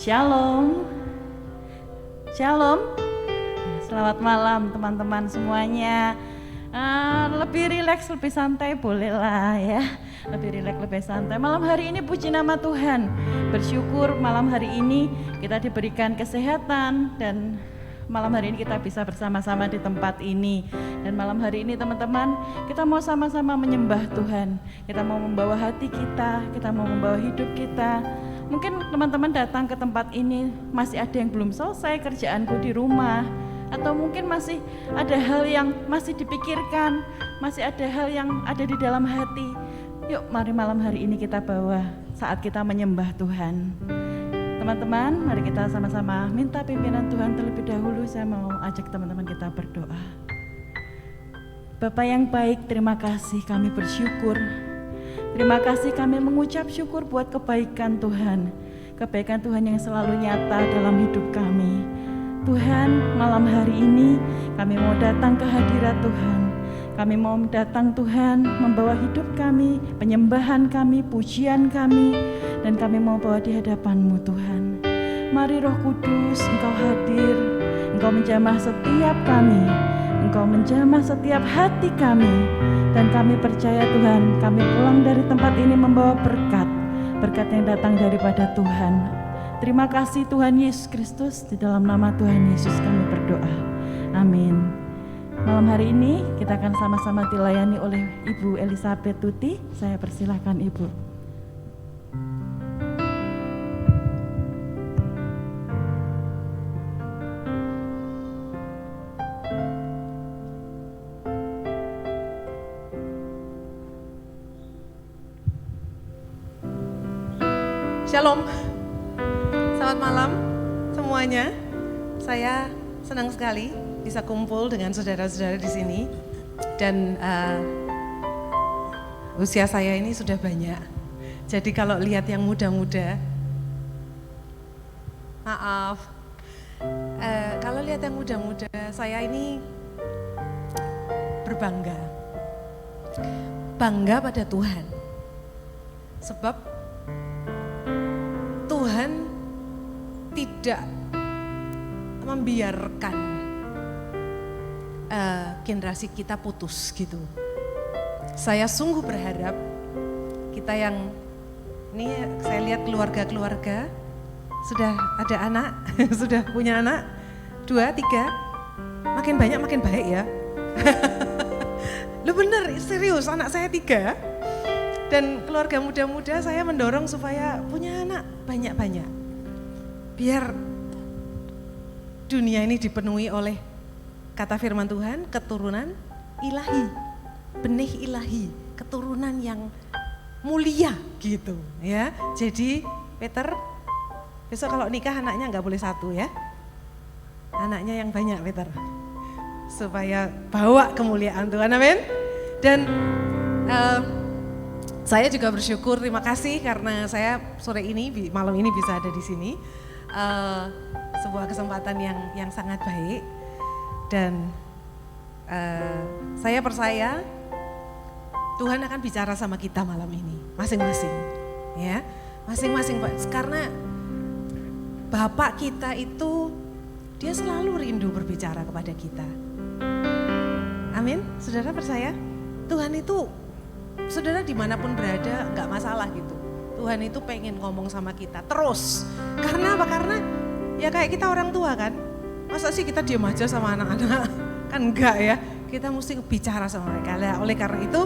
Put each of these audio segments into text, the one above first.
Shalom. Shalom. Selamat malam teman-teman semuanya. Lebih rileks, lebih santai bolehlah ya. Lebih rileks, lebih santai. Malam hari ini puji nama Tuhan. Bersyukur malam hari ini kita diberikan kesehatan dan malam hari ini kita bisa bersama-sama di tempat ini. Dan malam hari ini teman-teman, kita mau sama-sama menyembah Tuhan. Kita mau membawa hati kita mau membawa hidup kita. Mungkin teman-teman datang ke tempat ini masih ada yang belum selesai kerjaanku di rumah, atau mungkin masih ada hal yang masih dipikirkan, masih ada hal yang ada di dalam hati. Yuk mari malam hari ini kita bawa saat kita menyembah Tuhan. Teman-teman, mari kita sama-sama minta pimpinan Tuhan terlebih dahulu. Saya mau ajak teman-teman kita berdoa. Bapa yang baik, terima kasih, kami bersyukur. Terima kasih kami mengucap syukur buat kebaikan Tuhan. Kebaikan Tuhan yang selalu nyata dalam hidup kami. Tuhan, malam hari ini kami mau datang ke hadirat Tuhan. Kami mau datang Tuhan membawa hidup kami, penyembahan kami, pujian kami, dan kami mau bawa di hadapan-Mu Tuhan. Mari Roh Kudus, Engkau hadir, Engkau menjamah setiap kami, Engkau menjamah setiap hati kami, dan kami percaya Tuhan, kami pulang dari tempat ini membawa berkat, berkat yang datang daripada Tuhan. Terima kasih Tuhan Yesus Kristus, di dalam nama Tuhan Yesus kami berdoa. Amin. Malam hari ini kita akan sama-sama dilayani oleh Ibu Elizabeth Tuti. Saya persilahkan Ibu. Shalom, selamat malam semuanya. Saya senang sekali bisa kumpul dengan saudara-saudara di sini. Dan usia saya ini sudah banyak. Jadi kalau lihat yang muda-muda, maaf. Kalau lihat yang muda-muda, saya ini berbangga. Bangga pada Tuhan. Sebab Tuhan tidak membiarkan generasi kita putus gitu. Saya sungguh berharap kita yang ini saya lihat keluarga-keluarga sudah ada anak, sudah punya anak 2, 3, makin banyak makin baik ya. Lu bener, serius anak saya 3. Dan keluarga muda-muda saya mendorong supaya punya anak banyak-banyak. Biar dunia ini dipenuhi oleh kata firman Tuhan, keturunan ilahi, benih ilahi, keturunan yang mulia gitu ya. Jadi Peter, besok kalau nikah anaknya nggak boleh 1 ya. Anaknya yang banyak Peter. Supaya bawa kemuliaan Tuhan, amin. Dan saya juga bersyukur, terima kasih karena saya sore ini, malam ini bisa ada di sini. Sebuah kesempatan yang sangat baik. Dan saya percaya Tuhan akan bicara sama kita malam ini, masing-masing. Ya, masing-masing. Karena Bapak kita itu, dia selalu rindu berbicara kepada kita. Amin, saudara percaya? Tuhan itu, saudara dimanapun berada nggak masalah gitu. Tuhan itu pengen ngomong sama kita terus. Karena apa? Karena ya kayak kita orang tua kan. Masa sih kita diam aja sama anak-anak? Kan enggak ya. Kita mesti bicara sama mereka. Oleh karena itu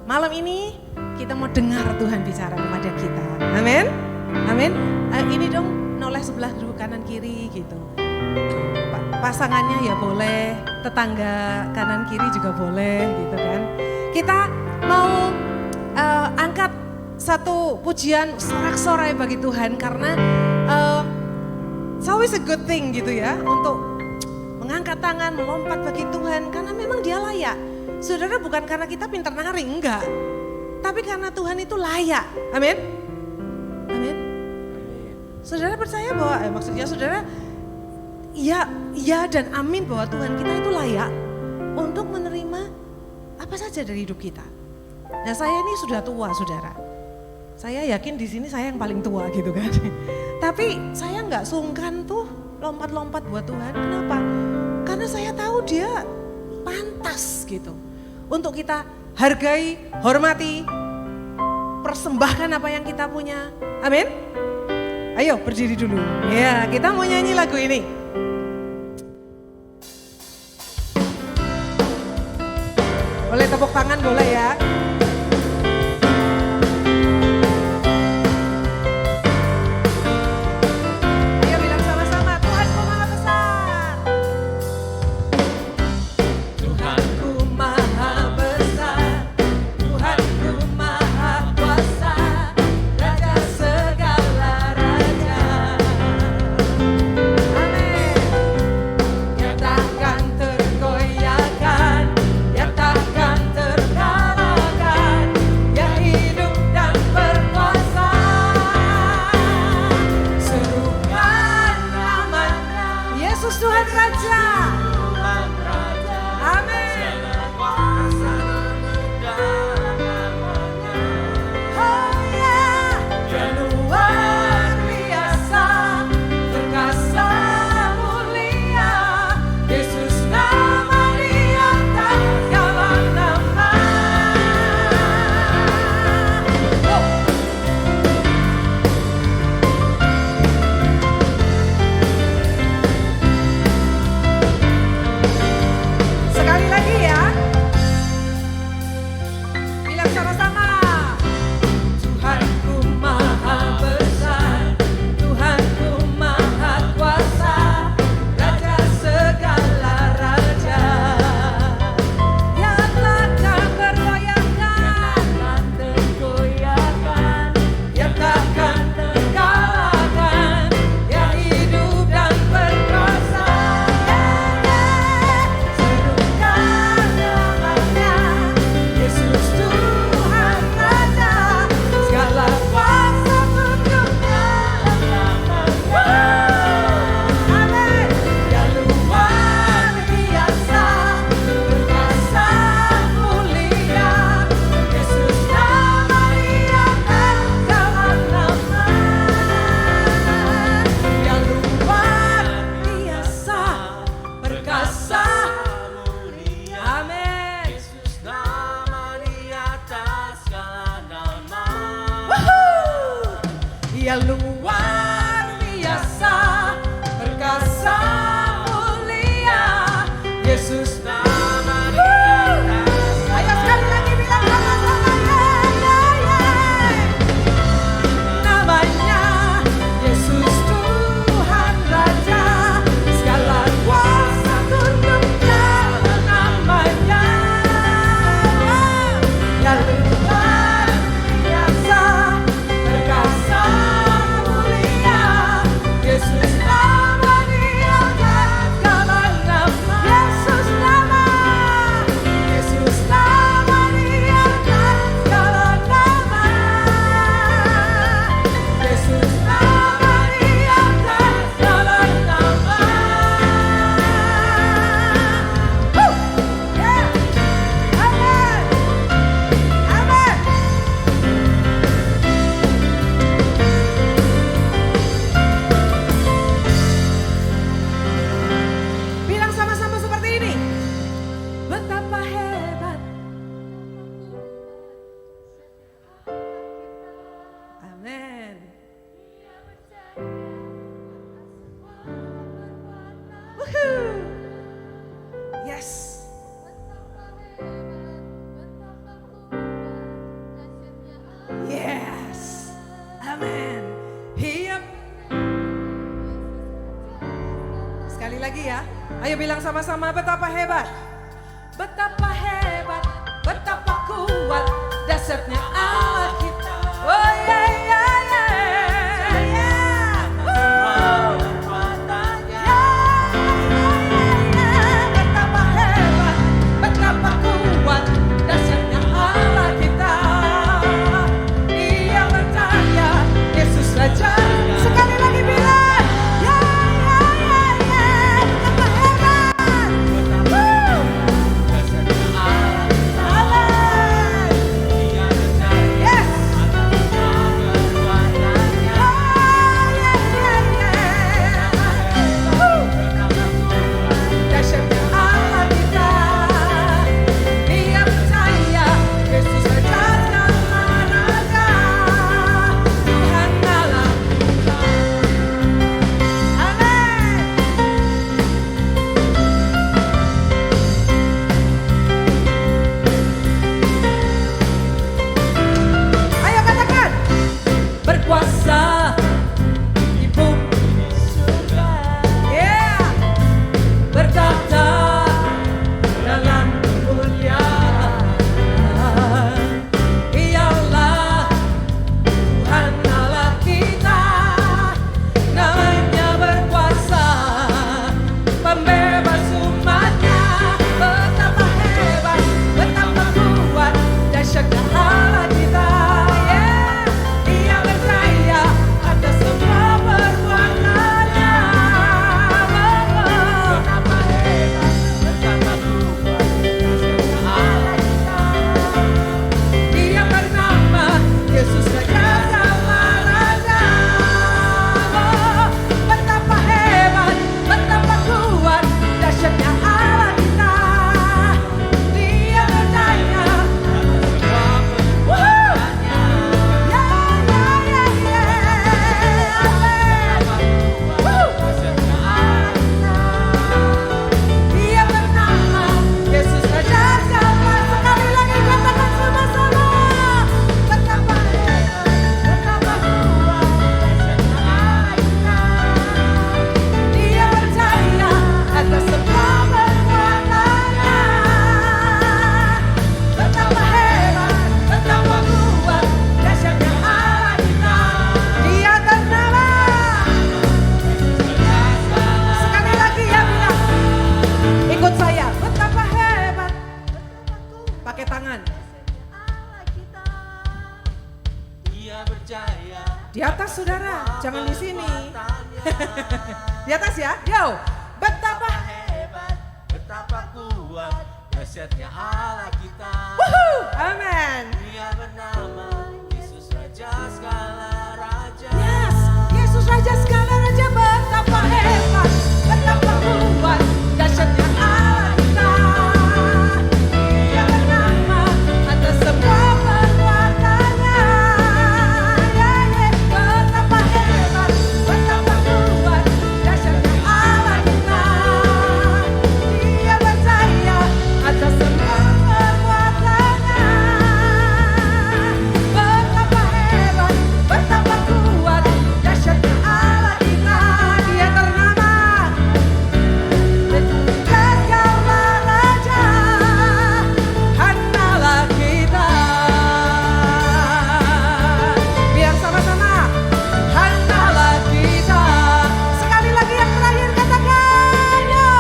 malam ini kita mau dengar Tuhan bicara kepada kita. Amin. Amin. Ini dong noleh sebelah dulu kanan kiri gitu. Pasangannya ya boleh, tetangga kanan kiri juga boleh gitu kan. Kita mau angkat satu pujian sorak-sorai bagi Tuhan karena it's always a good thing gitu ya untuk mengangkat tangan, melompat bagi Tuhan karena memang dia layak. Saudara, bukan karena kita pintar nari, enggak. Tapi karena Tuhan itu layak. Amin. Amin. Saudara percaya bahwa maksudnya saudara iya dan amin bahwa Tuhan kita itu layak untuk menerima apa saja dari hidup kita. Nah, saya ini sudah tua, saudara. Saya yakin di sini saya yang paling tua gitu kan. Tapi saya nggak sungkan tuh lompat-lompat buat Tuhan. Kenapa? Karena saya tahu dia pantas gitu. Untuk kita hargai, hormati, persembahkan apa yang kita punya. Amin. Ayo berdiri dulu. Ya, kita mau nyanyi lagu ini. Boleh tepuk tangan, boleh ya. Ayo bilang sama-sama, Tuhanku maha besar. Tuhanku maha besar, Tuhanku maha kuasa, Raja segala raja. Amin. Dia takkan tergoyahkan, dia takkan terkalahkan, dia hidup dan berkuasa. Serukan namanya, Yesus Tuhan Raja. Amin. Oh ya, dia luar biasa, perkasa mulia, Yesus nama di atas segala nama. Oh. Sekali lagi ya. Bilang sama-sama. Tuhanku maha besar, Tuhanku maha kuasa, Raja segala raja. Dia takkan tergoyahkan, dia takkan terkalahkan, dia hidup dan berkuasa. Serukan namanya, Yesus Tuhan Raja, segala kuasa tunduknya. Amin. Dia luar biasa, perkasa mulia, Yesus nama di atas segala nama. Dia luar biasa, perkasa mulia. Amin. Yesus nama di atas segala nama. Wuhuu. Dia luar biasa, perkasa mulia, Yesus nama di atas. Ayo sekali lagi bilang sama-sama, namanya Yesus Tuhan Raja, segala kuasa tunduknya namanya. Dia luar biasa, perkasa mulia, Yesus nama di atas segala nama. Yesus nama di atas segala nama. Yesus nama di atas segala nama. Yeah. Amin. Amin. Bilang sama-sama seperti ini. Betapa hebat. Amin. Woohoo. Yes. Yes. Amin. Hiap. Sekali lagi ya. Ayo bilang sama-sama, betapa hebat. Betapa hebat, betapa kuat dasarnya Allah kita. Oh yeah, yeah, yeah, yeah. Woo. Betapa hebat, betapa kuat dasarnya Allah kita. Dia percaya Yesus Raja. Sekali lagi bilang, ya, ya, ya, ya. Betapa hebat. Woo. Di atas saudara, jangan di sini. Di atas ya, yo. Betapa hebat, betapa kuat, dahsyatnya Allah kita. Wuhu, amin. Dia bernama Yesus Raja segala raja. Yes, Yesus Raja segala raja, betapa hebat, betapa kuat, dahsyatnya Allah kita. Dia bernama atas semua perbuatannya. Betapa hebat, betapa kuat, dahsyatnya Allah kita. Dia berjaya atas semua perbuatannya. Betapa hebat, betapa kuat, dahsyatnya Allah kita. Dia ternama segala raja, hanyalah kita. Biar sama-sama, hanyalah kita. Sekali lagi yang terakhir katakan, yo,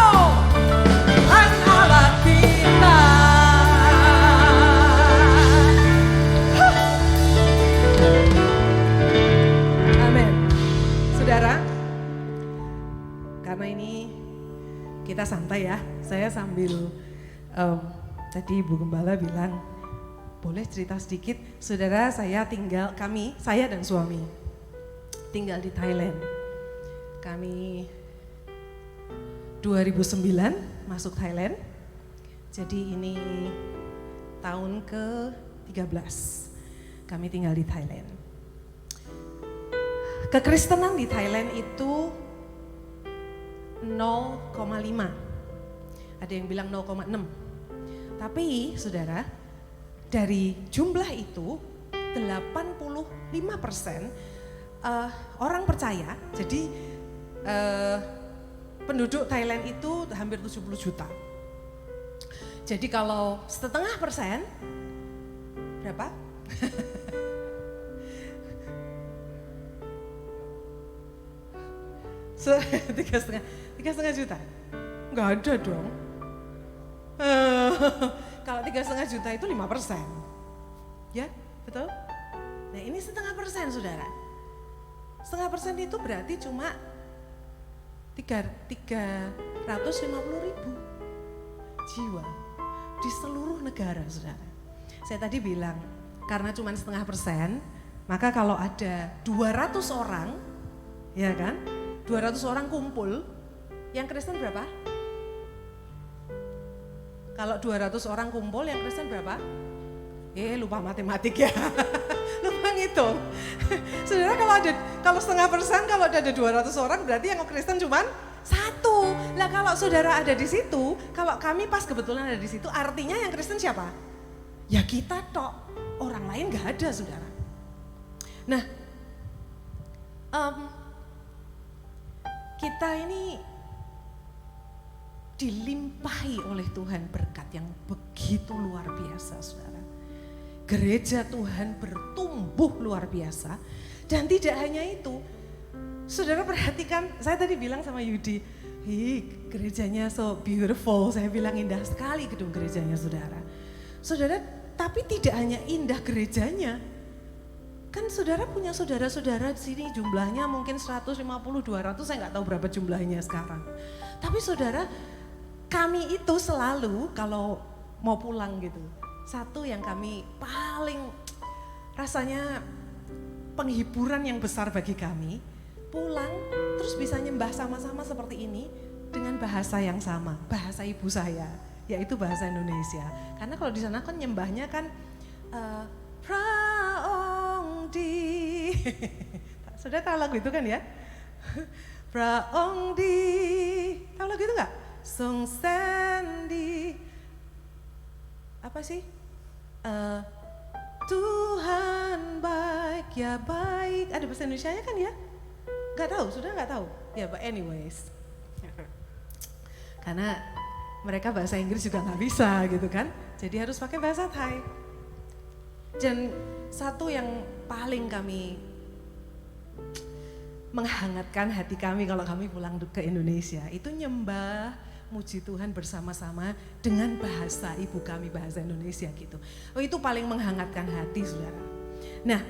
hanyalah kita. Amin. Saudara, karena ini kita santai ya, saya sambil tadi Ibu Gembala bilang boleh cerita sedikit. Saudara, saya dan suami tinggal di Thailand. Kami 2009 masuk Thailand, jadi ini tahun ke-13 kami tinggal di Thailand. Kekristenan di Thailand itu 0,5. Ada yang bilang 0,6. Tapi saudara, dari jumlah itu 85% orang percaya. Jadi penduduk Thailand itu hampir 70 juta. Jadi kalau 0,5%, berapa? Tiga setengah juta? Nggak ada dong. Kalau 3,5 juta itu 5%. Ya, betul? Nah ini 0,5% saudara. 0,5% itu berarti cuma 350.000 jiwa di seluruh negara saudara. Saya tadi bilang karena cuma 0,5%, maka kalau ada 200 orang, ya kan? 200 orang kumpul, yang Kristen berapa? Kalau 200 orang kumpul, yang Kristen berapa? Lupa matematik ya. Lupa ngitung. Saudara, kalau 0,5%, kalau ada 200 orang berarti yang Kristen cuman 1. Lah kalau saudara ada di situ, kalau kami pas kebetulan ada di situ, artinya yang Kristen siapa? Ya kita tok. Orang lain nggak ada, saudara. Nah, kita ini dilimpahi oleh Tuhan berkat yang begitu luar biasa, saudara. Gereja Tuhan bertumbuh luar biasa, dan tidak hanya itu. Saudara perhatikan, saya tadi bilang sama Yudi, gerejanya so beautiful, saya bilang indah sekali gedung gerejanya saudara. Saudara, tapi tidak hanya indah gerejanya, kan saudara punya saudara-saudara di sini jumlahnya mungkin 150, 200, saya nggak tahu berapa jumlahnya sekarang. Tapi saudara, kami itu selalu kalau mau pulang gitu, satu yang kami paling rasanya penghiburan yang besar bagi kami, pulang terus bisa nyembah sama-sama seperti ini dengan bahasa yang sama, bahasa ibu saya, yaitu bahasa Indonesia. Karena kalau di sana kan nyembahnya kan Praongdi. Sudah tahu lagu itu kan ya? Praongdi. Tahu lagu itu enggak? Song Sandy. Apa sih? Tuhan baik ya baik. Ada bahasa Indonesianya kan ya? Gak tahu, sudah gak tahu? Ya, but anyways. Karena mereka bahasa Inggris juga gak bisa gitu kan. Jadi harus pakai bahasa Thai. Dan satu yang paling kami menghangatkan hati kami kalau kami pulang ke Indonesia, itu nyembah, muji Tuhan bersama-sama dengan bahasa ibu kami, bahasa Indonesia gitu. Oh, itu paling menghangatkan hati, saudara. Nah,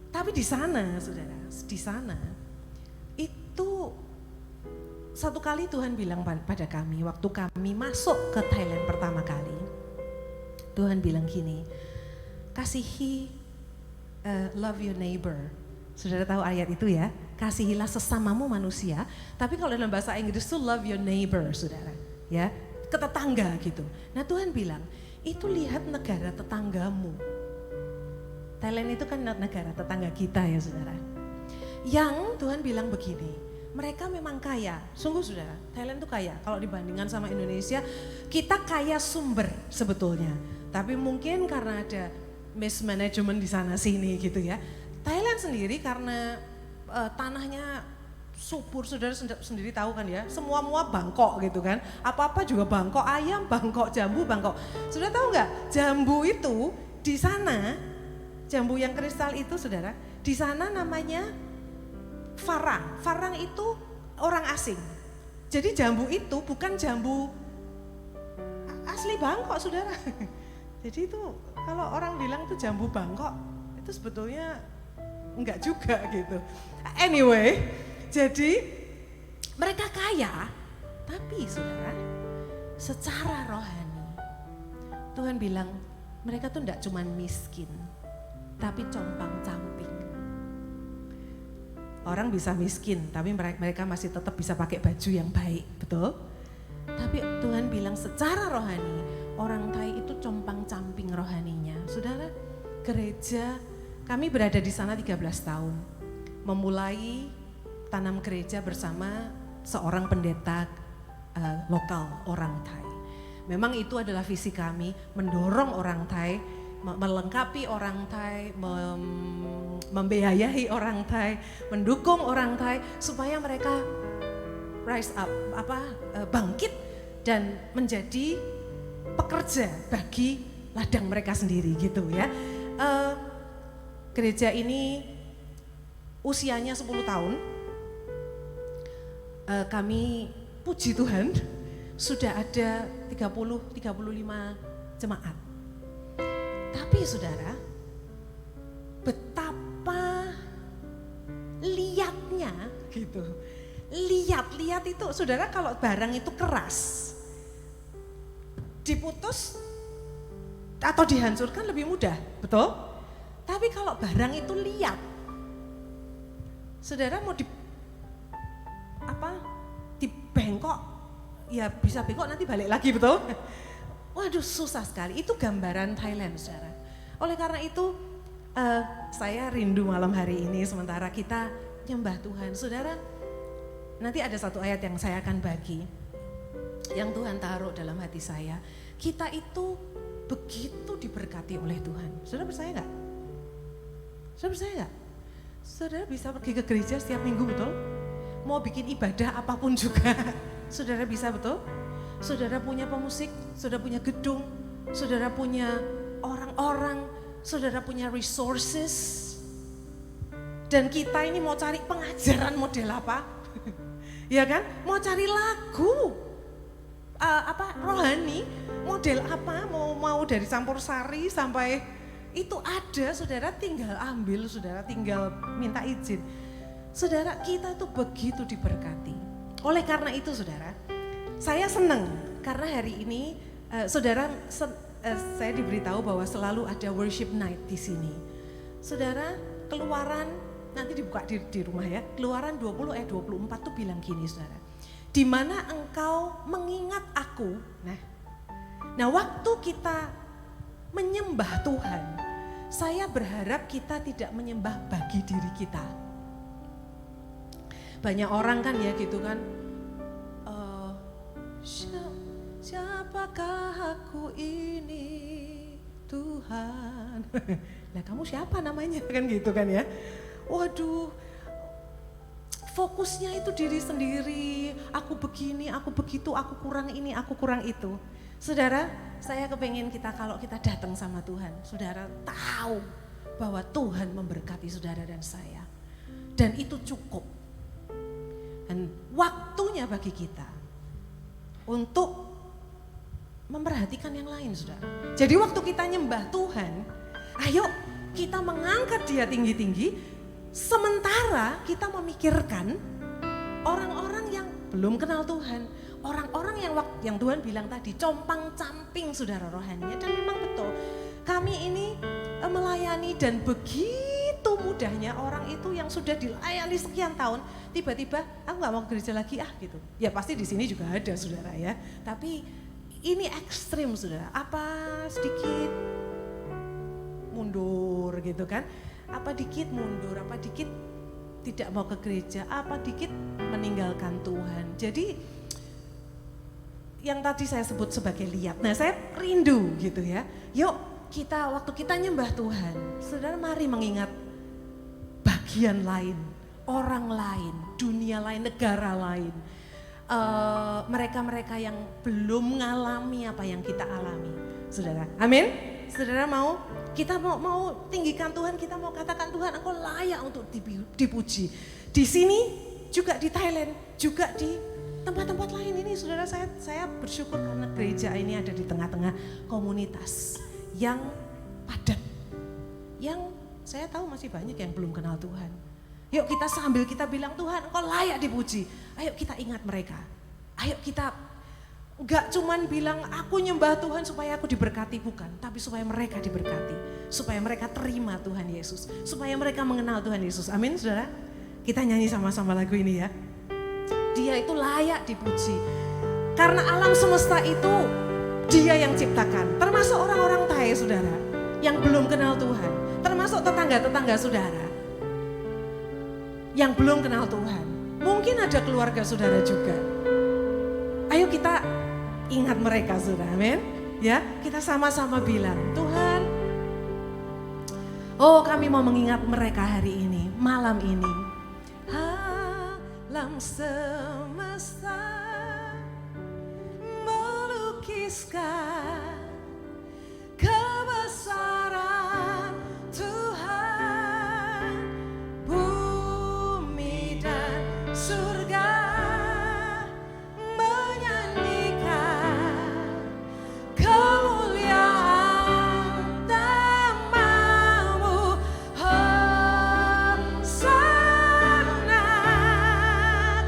Tapi di sana, saudara, di sana itu satu kali Tuhan bilang pada kami waktu kami masuk ke Thailand pertama kali. Tuhan bilang gini, kasihi love your neighbor. Saudara tahu ayat itu ya, kasihilah sesamamu manusia. Tapi kalau dalam bahasa Inggris itu love your neighbor, saudara, ya, ke tetangga gitu. Nah Tuhan bilang, itu lihat negara tetanggamu. Thailand itu kan negara tetangga kita ya saudara. Yang Tuhan bilang begini, mereka memang kaya, sungguh saudara, Thailand itu kaya. Kalau dibandingkan sama Indonesia, kita kaya sumber sebetulnya. Tapi mungkin karena ada mismanagement di sana sini gitu ya. Thailand sendiri karena tanahnya subur, saudara sendiri tahu kan ya, semua Bangkok gitu kan, apa-apa juga Bangkok, ayam Bangkok, jambu Bangkok. Saudara tahu nggak, jambu itu di sana, jambu yang kristal itu saudara, di sana namanya farang. Farang itu orang asing. Jadi jambu itu bukan jambu asli Bangkok saudara. Jadi itu kalau orang bilang itu jambu Bangkok, itu sebetulnya enggak juga gitu. Anyway, jadi mereka kaya, tapi saudara, secara rohani Tuhan bilang mereka tuh enggak cuma miskin, tapi compang-camping. Orang bisa miskin, tapi mereka masih tetap bisa pakai baju yang baik, betul? Tapi Tuhan bilang secara rohani, orang Thai itu compang-camping rohaninya. Saudara, gereja, kami berada di sana 13 tahun, memulai tanam gereja bersama seorang pendeta lokal orang Thai. Memang itu adalah visi kami, mendorong orang Thai, melengkapi orang Thai, membiayai orang Thai, mendukung orang Thai supaya mereka rise up, bangkit dan menjadi pekerja bagi ladang mereka sendiri gitu ya. Gereja ini usianya 10 tahun. Kami puji Tuhan sudah ada 30-35 jemaat. Tapi saudara, betapa liatnya gitu. Liat itu saudara, kalau barang itu keras, diputus atau dihancurkan lebih mudah, betul? Tapi kalau barang itu liat, saudara mau dibengkok, ya bisa bengkok nanti balik lagi, betul? Waduh, susah sekali. Itu gambaran Thailand, saudara. Oleh karena itu, saya rindu malam hari ini sementara kita nyembah Tuhan. Saudara, nanti ada satu ayat yang saya akan bagi, yang Tuhan taruh dalam hati saya. Kita itu begitu diberkati oleh Tuhan. Saudara percaya nggak? Saudara percaya nggak? Saudara bisa pergi ke gereja setiap minggu, betul? Mau bikin ibadah apapun juga, saudara bisa, betul? Saudara punya pemusik, saudara punya gedung, saudara punya orang-orang, saudara punya resources. Dan kita ini mau cari pengajaran model apa? Ya kan? Mau cari lagu rohani, model apa? Mau dari campur sari sampai itu ada, saudara tinggal ambil, saudara tinggal minta izin. Saudara, kita itu begitu diberkati. Oleh karena itu saudara, saya senang karena hari ini saudara, saya diberitahu bahwa selalu ada worship night di sini. Saudara, Keluaran, nanti dibuka di rumah ya, Keluaran 20 ayat 24 tuh bilang gini saudara, di mana engkau mengingat aku. Nah waktu kita menyembah Tuhan, saya berharap kita tidak menyembah bagi diri kita. Banyak orang kan ya gitu kan, siapakah aku ini Tuhan? Lah kamu siapa namanya kan gitu kan ya. Waduh, fokusnya itu diri sendiri, aku begini, aku begitu, aku kurang ini, aku kurang itu. Saudara, saya kepengen kita kalau kita datang sama Tuhan, saudara tahu bahwa Tuhan memberkati saudara dan saya. Dan itu cukup. Dan waktunya bagi kita untuk memperhatikan yang lain, saudara. Jadi waktu kita nyembah Tuhan, ayo kita mengangkat dia tinggi-tinggi, sementara kita memikirkan orang-orang yang belum kenal Tuhan. Orang-orang yang Tuhan bilang tadi, compang-camping saudara rohaninya. Dan memang betul, kami ini melayani dan begitu mudahnya orang itu yang sudah dilayani sekian tahun, tiba-tiba aku gak mau ke gereja lagi gitu. Ya pasti di sini juga ada saudara ya, tapi ini ekstrim saudara, apa sedikit mundur gitu kan, apa dikit mundur, apa dikit tidak mau ke gereja, apa dikit meninggalkan Tuhan. Jadi yang tadi saya sebut sebagai liat, nah saya rindu gitu ya, yuk waktu kita nyembah Tuhan, saudara mari mengingat bagian lain, orang lain, dunia lain, negara lain, mereka-mereka yang belum mengalami apa yang kita alami, saudara. Amin. Saudara mau, kita mau tinggikan Tuhan, kita mau katakan Tuhan Engkau layak untuk dipuji. Di sini juga di Thailand, juga di tempat-tempat lain ini, saudara, saya bersyukur karena gereja ini ada di tengah-tengah komunitas yang padat, yang saya tahu masih banyak yang belum kenal Tuhan. Yuk kita sambil kita bilang Tuhan Engkau layak dipuji, ayo kita ingat mereka. Ayo kita enggak cuman bilang aku nyembah Tuhan supaya aku diberkati, bukan, tapi supaya mereka diberkati, supaya mereka terima Tuhan Yesus, supaya mereka mengenal Tuhan Yesus. Amin saudara. Kita nyanyi sama-sama lagu ini ya. Dia itu layak dipuji. Karena alam semesta itu Dia yang ciptakan. Termasuk orang-orang Thai saudara yang belum kenal Tuhan. Termasuk tetangga-tetangga saudara yang belum kenal Tuhan. Mungkin ada keluarga saudara juga. Ayo kita ingat mereka saudara, amin. Ya, kita sama-sama bilang, Tuhan, oh kami mau mengingat mereka hari ini, malam ini. Alam semesta melukiskan kebesaran Tuhan, bumi dan surga menyanyikan kemuliaan namamu. Hosana,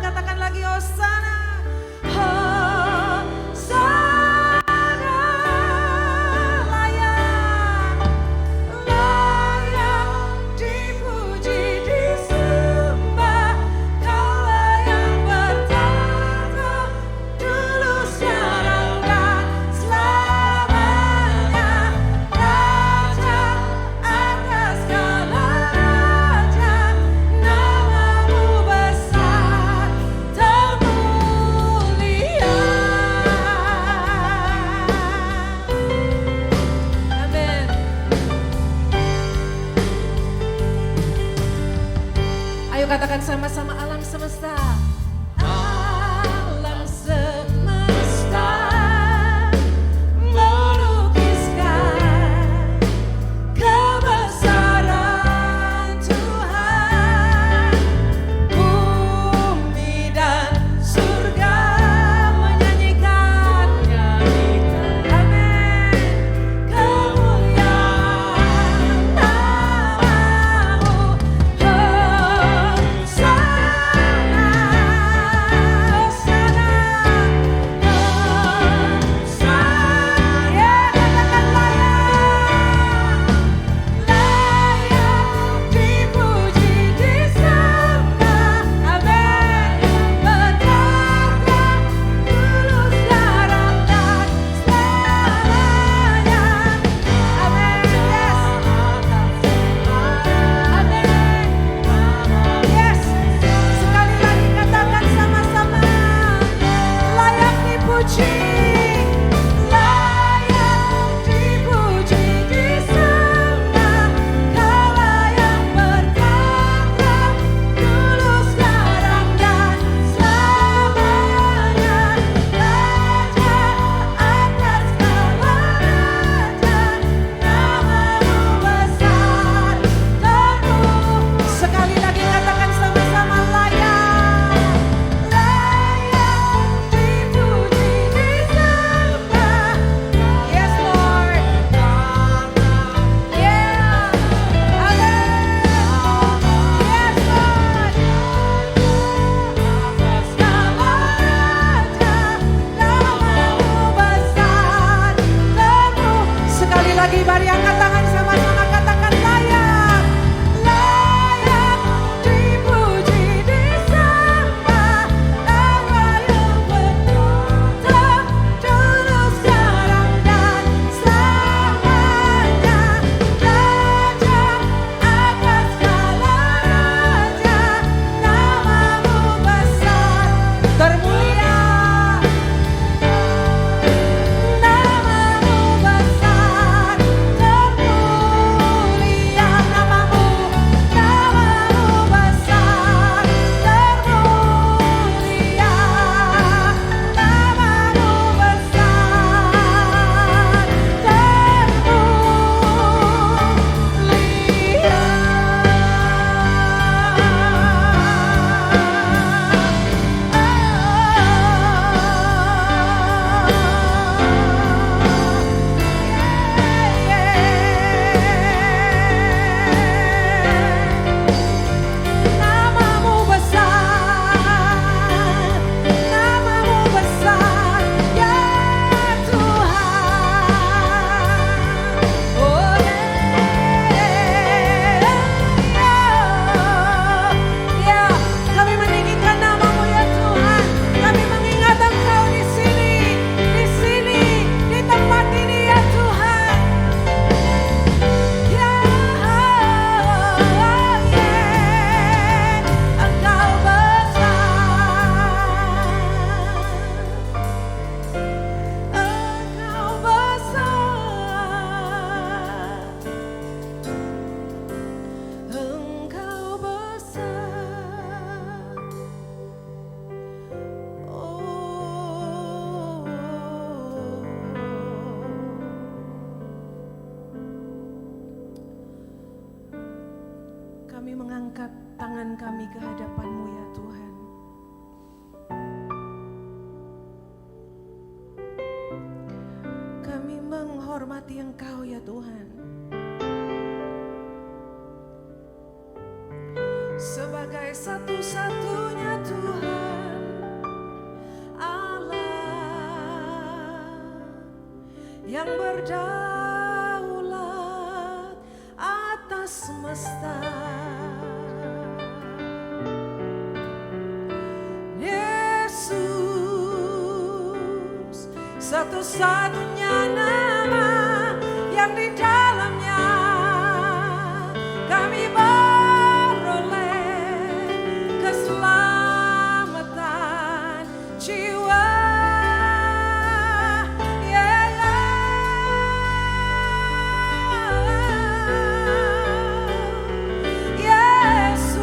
katakan lagi Hosana. Katakan sama-sama, alam semesta. Alam semesta melukiskan kebesaran Tuhan, bumi dan surga menyanyikan, amin, kemuliaan namamu. Hosana. lagi, mari angkat tangan sama-sama katakan layak, layak dipuji, disembah, Allah yang berkuasa dulu, sekarang dan selamanya. Raja atas segala raja, namamu besar termulia. Namamu besar termulia, namamu besar termulia, namamu besar ya Tuhan. Oh ya, kami meninggikan namamu ya Tuhan. Kami mengingat Engkau di sini, di tempat ini ya Tuhan. Ya, Engkau besar, Engkau besar, Engkau besar. Oh, kami mengangkat tangan kami ke hadapan-Mu ya Tuhan. Kami menghormati Engkau ya Tuhan, sebagai satu-satunya Tuhan, Allah yang berdaulat atas semesta. Yesus, satu-satunya nama yang di dalamnya kami beroleh keselamatan jiwa. Yesus,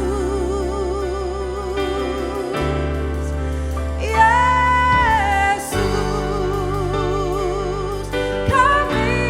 Yesus, kami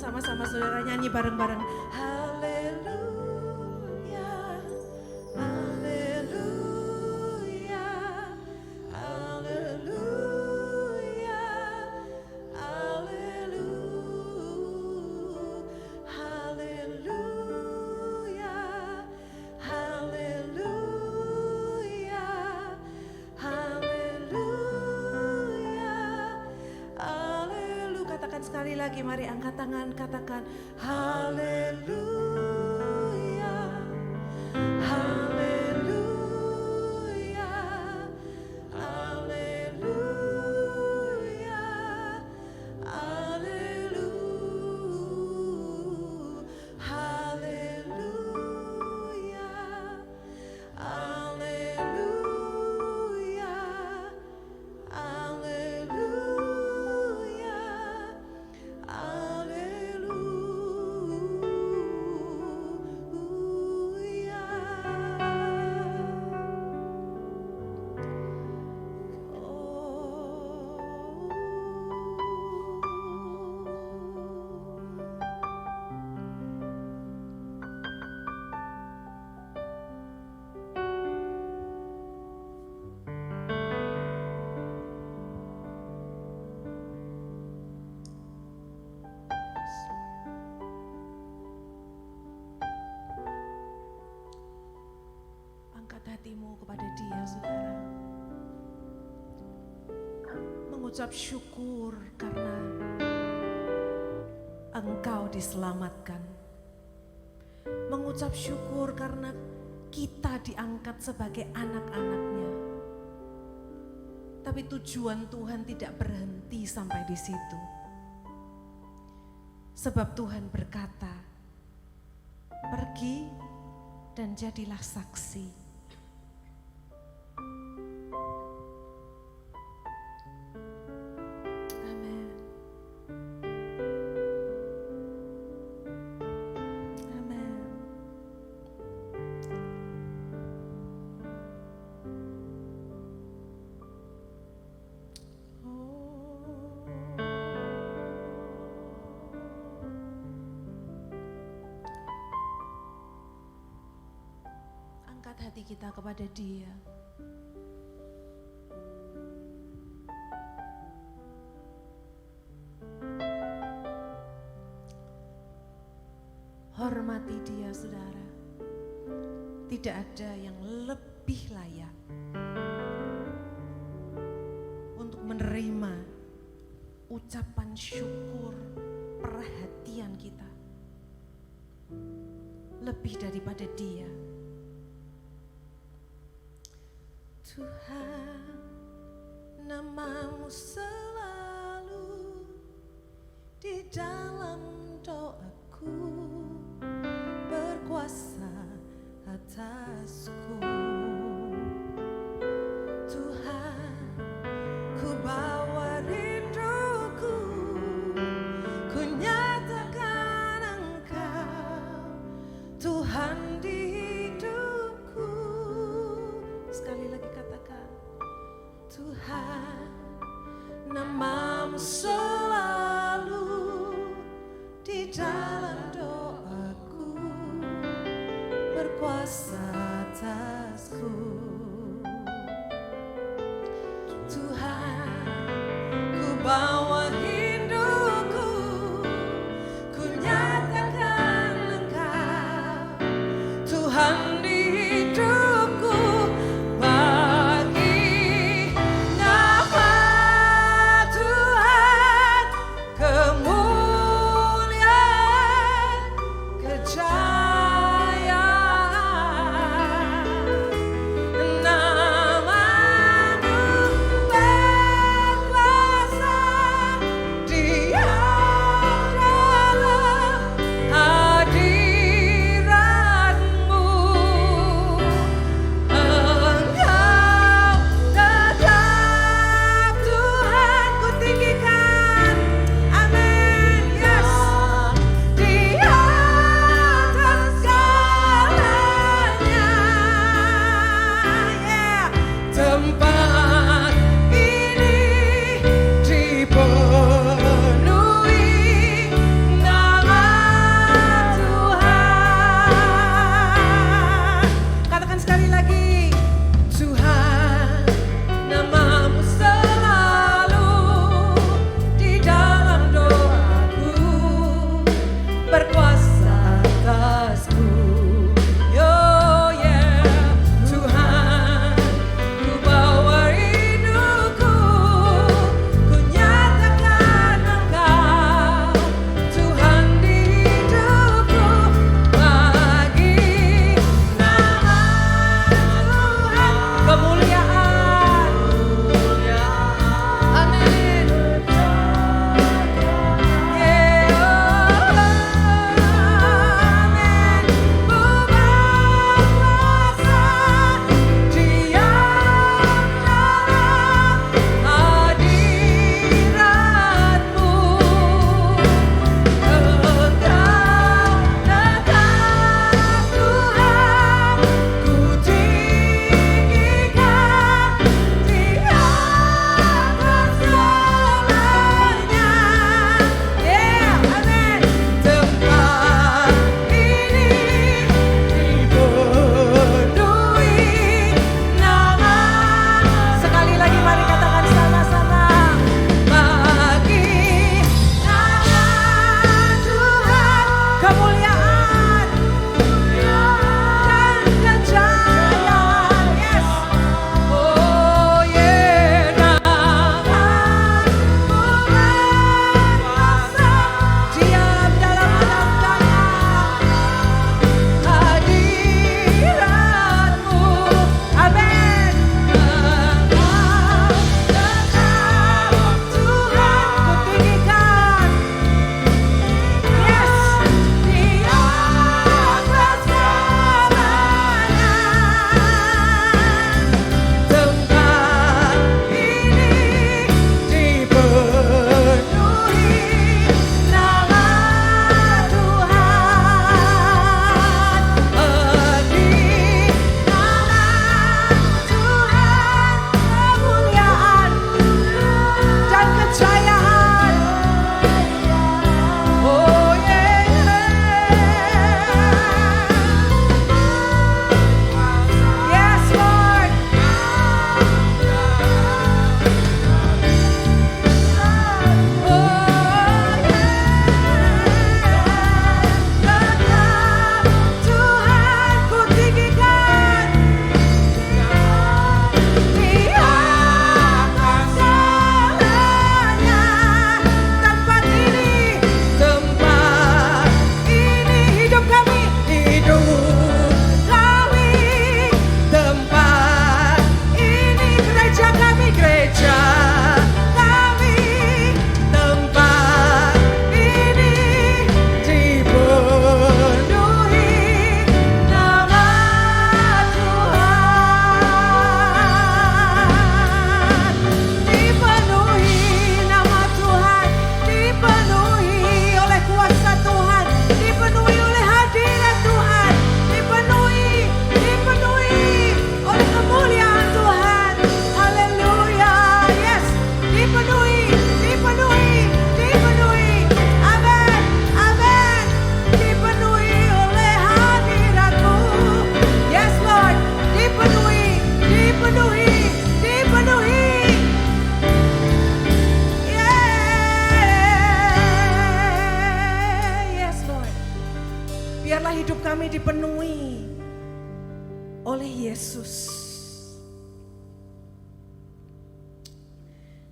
Sama-sama saudara nyanyi bareng-bareng. Haleluya, haleluya, haleluya, haleluya, haleluya, haleluya, haleluya, haleluya. Katakan sekali lagi, mari angkat tangan, katakan haleluya, haleluya, haleluya, haleluya, haleluya, haleluya, haleluya, Angkat hatimu kepada Dia, saudara. Mengucap syukur karena engkau diselamatkan. Mengucap syukur karena kita diangkat sebagai anak-anaknya. Tapi tujuan Tuhan tidak berhenti sampai di situ. Sebab Tuhan berkata, pergi dan jadilah saksi. Amin. Amin. Angkat hati kita kepada Dia. Hormati Dia, saudara. Tidak ada yang lebih layak untuk menerima ucapan syukur, perhatian kita lebih daripada Dia. Tuhan, nama-Mu selalu di dalam doaku, berkuasa atasku. Tuhan, ku bawa rinduku, ku nyatakan Engkau Tuhan di hidupku. Sekali lagi katakan, Tuhan, nama-Mu selalu di dalam doaku, berkuasa atasku. Tuhan, ku bawa hidupku, ku nyatakan Engkau Tuhan di hidupku. Bagi nama Tuhan kemuliaan, kejayaan,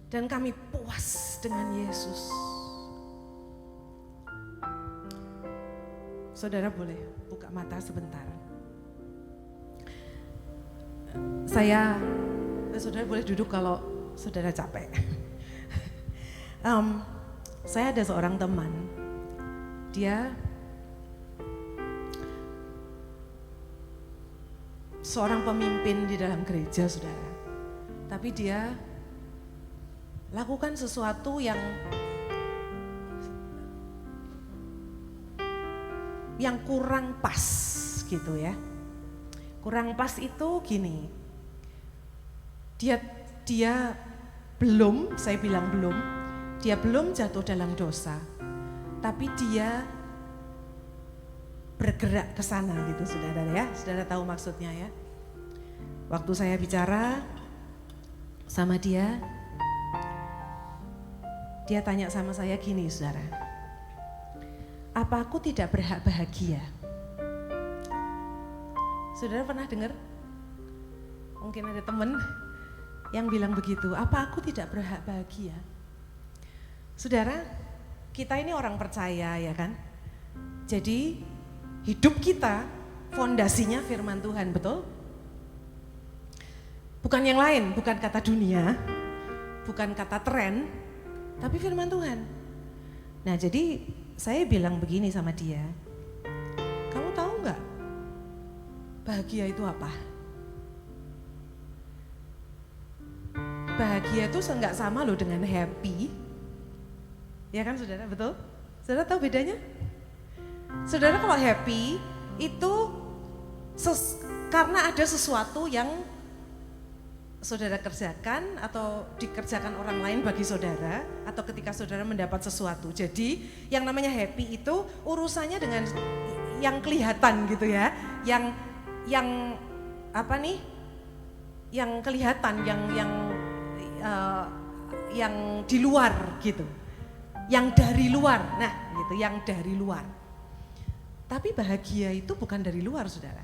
Dan kami puas dengan Yesus. Saudara boleh buka mata sebentar. Saudara boleh duduk kalau saudara capek. Saya ada seorang teman, dia seorang pemimpin di dalam gereja, saudara. Tapi dia lakukan sesuatu yang kurang pas gitu ya. Kurang pas itu gini. Dia belum, saya bilang belum, dia belum jatuh dalam dosa. Tapi dia bergerak ke sana gitu, saudara ya. Saudara tahu maksudnya ya. Waktu saya bicara sama dia tanya sama saya gini, saudara. Apa aku tidak berhak bahagia? Saudara pernah dengar? Mungkin ada teman yang bilang begitu, apa aku tidak berhak bahagia? Saudara, kita ini orang percaya ya kan? Jadi hidup kita fondasinya firman Tuhan, betul? Bukan yang lain, bukan kata dunia, bukan kata tren, tapi firman Tuhan. Nah jadi saya bilang begini sama dia, kamu tahu nggak bahagia itu apa? Bahagia itu nggak sama loh dengan happy, ya kan saudara, betul? Saudara tahu bedanya? Saudara kalau happy itu karena ada sesuatu yang saudara kerjakan atau dikerjakan orang lain bagi saudara, atau ketika saudara mendapat sesuatu. Jadi yang namanya happy itu urusannya dengan yang kelihatan gitu ya, yang apa nih? Yang kelihatan, yang di luar gitu, yang dari luar. Nah, gitu, yang dari luar. Tapi bahagia itu bukan dari luar, saudara.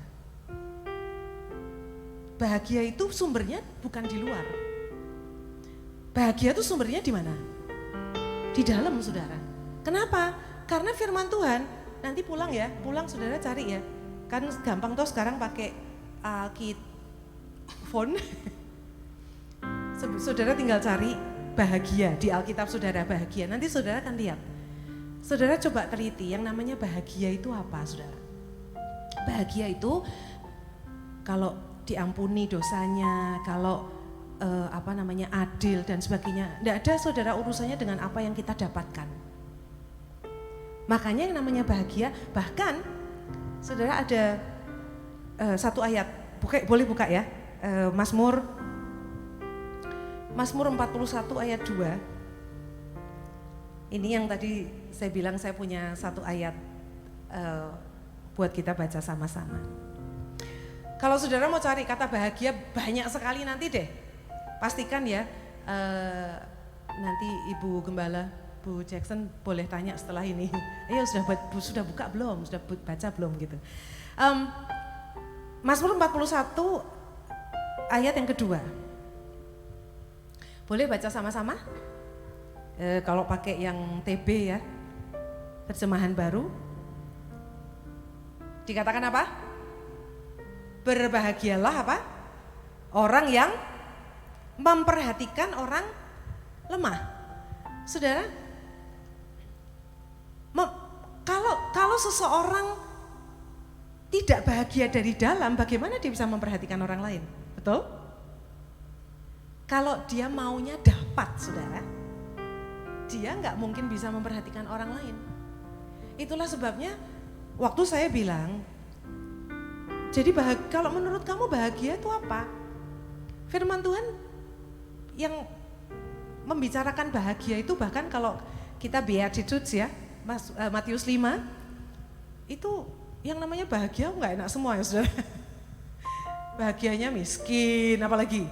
Bahagia itu sumbernya bukan di luar. Bahagia itu sumbernya di mana? Di dalam, saudara. Kenapa? Karena firman Tuhan, nanti pulang ya, pulang saudara cari ya. Kan gampang toh sekarang pakai phone. Saudara tinggal cari bahagia di Alkitab, saudara, bahagia. Nanti saudara akan lihat. Saudara coba teliti yang namanya bahagia itu apa, saudara? Bahagia itu kalau diampuni dosanya, kalau adil dan sebagainya. Tidak ada, saudara, urusannya dengan apa yang kita dapatkan. Makanya yang namanya bahagia, bahkan saudara ada satu ayat, boleh buka ya, Mazmur 41 ayat 2. Ini yang tadi saya bilang saya punya satu ayat buat kita baca sama-sama. Kalau saudara mau cari kata bahagia banyak sekali nanti deh. Pastikan ya, nanti Ibu Gembala, Bu Jackson boleh tanya setelah ini. Ayo sudah buka belum? Sudah baca belum gitu. Mazmur 41 ayat yang kedua. Boleh baca sama-sama? Kalau pakai yang TB ya, terjemahan baru. Dikatakan apa? Berbahagialah apa? Orang yang memperhatikan orang lemah. Saudara, kalau seseorang tidak bahagia dari dalam, bagaimana dia bisa memperhatikan orang lain? Betul? Kalau dia maunya dapat, saudara, dia nggak mungkin bisa memperhatikan orang lain. Itulah sebabnya waktu saya bilang, jadi kalau menurut kamu bahagia itu apa? Firman Tuhan yang membicarakan bahagia itu, bahkan kalau kita Beatitudes ya, Matius 5, itu yang namanya bahagia nggak enak semua ya, saudara. Bahagianya miskin, apalagi,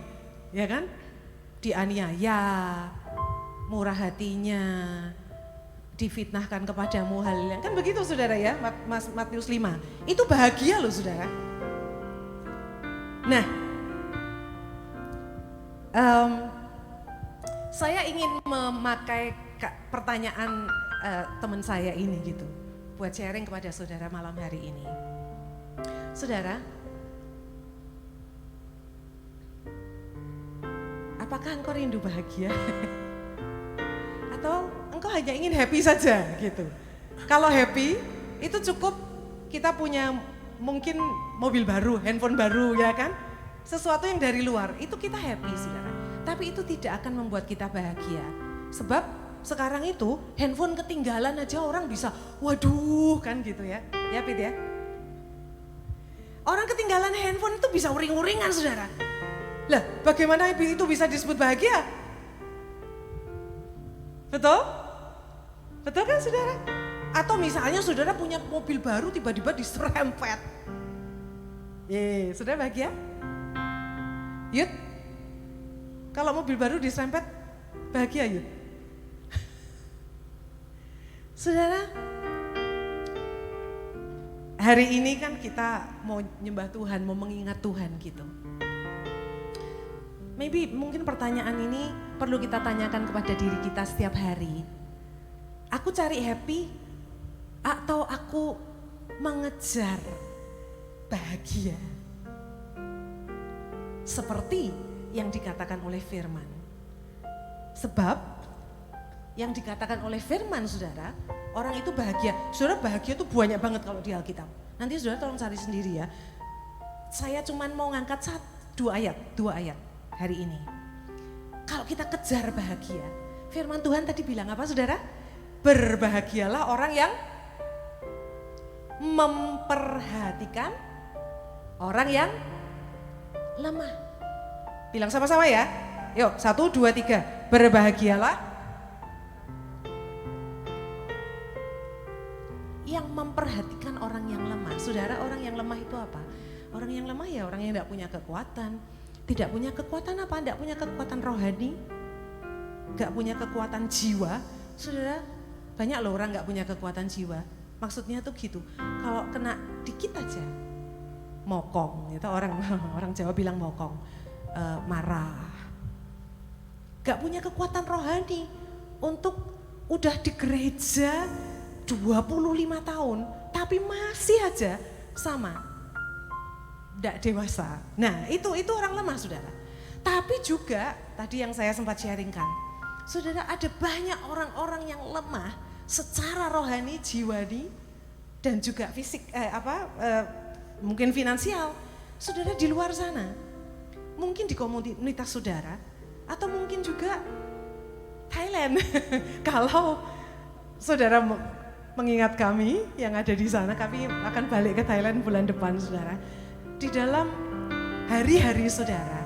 ya kan? Dianiaya, murah hatinya, difitnahkan kepadamu hal yang kan begitu, saudara ya, Matius 5. Itu bahagia loh, saudara. Nah, Saya ingin memakai pertanyaan teman saya ini gitu, buat sharing kepada saudara malam hari ini. Saudara, apakah engkau rindu bahagia? Atau engkau hanya ingin happy saja gitu? Kalau happy, itu cukup kita punya mungkin mobil baru, handphone baru ya kan? Sesuatu yang dari luar, itu kita happy saudara. Tapi itu tidak akan membuat kita bahagia. Sebab sekarang itu handphone ketinggalan aja orang bisa, waduh kan gitu ya. Ya Pit ya. Orang ketinggalan handphone itu bisa uring-uringan saudara. Lah bagaimana itu bisa disebut bahagia? Betul? Betul kan saudara? Atau misalnya saudara punya mobil baru tiba-tiba diserempet. Saudara bahagia? Yud? Kalau mobil baru diserempet, bahagia Yud? Saudara, hari ini kan kita mau nyembah Tuhan, mau mengingat Tuhan gitu. Mungkin pertanyaan ini perlu kita tanyakan kepada diri kita setiap hari. Aku cari happy atau aku mengejar bahagia? Seperti yang dikatakan oleh firman. Sebab yang dikatakan oleh firman saudara, orang itu bahagia. Saudara bahagia itu banyak banget kalau di Alkitab. Nanti saudara tolong cari sendiri ya. Saya cuman mau ngangkat dua ayat hari ini. Kalau kita kejar bahagia, firman Tuhan tadi bilang apa saudara? Berbahagialah orang yang memperhatikan orang yang lemah. Bilang sama-sama ya. Yuk 1, 2, 3. Berbahagialah yang memperhatikan orang yang lemah. Saudara, orang yang lemah itu apa? Orang yang lemah ya orang yang tidak punya kekuatan. Tidak punya kekuatan apa? Tidak punya kekuatan rohani. Gak punya kekuatan jiwa. Saudara, banyak loh orang gak punya kekuatan jiwa. Maksudnya tuh gitu. Kalau kena dikit aja mokong, itu orang Jawa bilang mokong. Marah, gak punya kekuatan rohani untuk udah di gereja 25 tahun tapi masih aja sama, gak dewasa. Nah itu orang lemah saudara. Tapi juga tadi yang saya sempat sharingkan, saudara ada banyak orang-orang yang lemah secara rohani, jiwani dan juga fisik, mungkin finansial. Saudara di luar sana. Mungkin di komunitas saudara atau mungkin juga Thailand. Kalau saudara mengingat kami yang ada di sana, kami akan balik ke Thailand bulan depan saudara. Di dalam hari-hari saudara,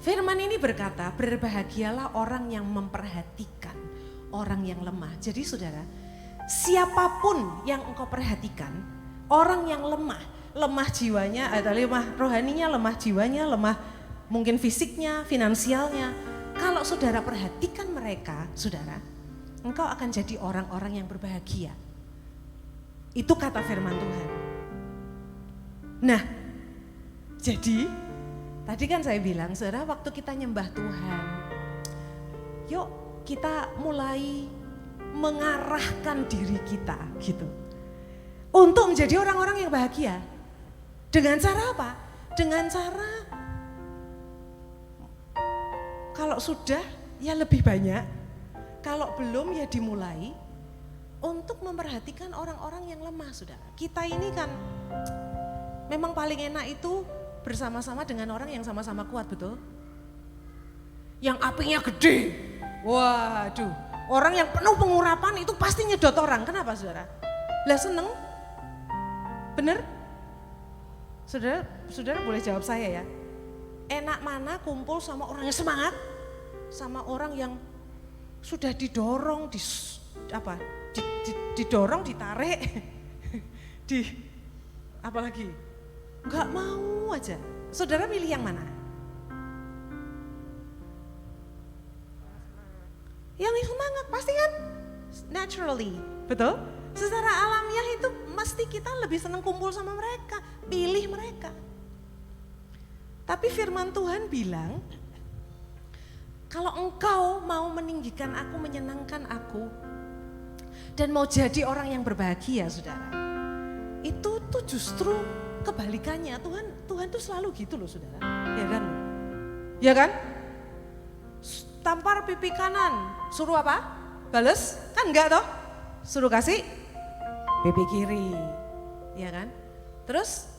firman ini berkata, berbahagialah orang yang memperhatikan orang yang lemah. Jadi saudara, siapapun yang engkau perhatikan, orang yang lemah jiwanya, atau lemah rohaninya, lemah jiwanya, lemah mungkin fisiknya, finansialnya. Kalau saudara perhatikan mereka, saudara, engkau akan jadi orang-orang yang berbahagia. Itu kata firman Tuhan. Nah, jadi tadi kan saya bilang, saudara, waktu kita nyembah Tuhan, yuk kita mulai mengarahkan diri kita gitu. Untuk menjadi orang-orang yang bahagia. Dengan cara apa? Dengan cara kalau sudah ya lebih banyak, kalau belum ya dimulai untuk memperhatikan orang-orang yang lemah saudara. Kita ini kan memang paling enak itu bersama-sama dengan orang yang sama-sama kuat, betul? Yang apinya gede, waduh, orang yang penuh pengurapan itu pasti nyedot orang. Kenapa saudara? Lah seneng? Bener? Saudara boleh jawab saya ya. Enak mana kumpul sama orang yang semangat, sama orang yang sudah didorong, didorong, ditarik, apalagi nggak mau aja. Saudara milih yang mana? Yang semangat pasti kan, naturally, betul? Secara alamiah itu mesti kita lebih senang kumpul sama mereka, pilih mereka. Tapi firman Tuhan bilang, Kalau engkau mau meninggikan aku, menyenangkan aku, dan mau jadi orang yang berbahagia, saudara, itu tuh justru kebalikannya. Tuhan tuh selalu gitu loh, saudara. Ya kan? Ya kan? Tampar pipi kanan, suruh apa? Bales? Kan enggak toh? Suruh kasih pipi kiri. Ya kan? Terus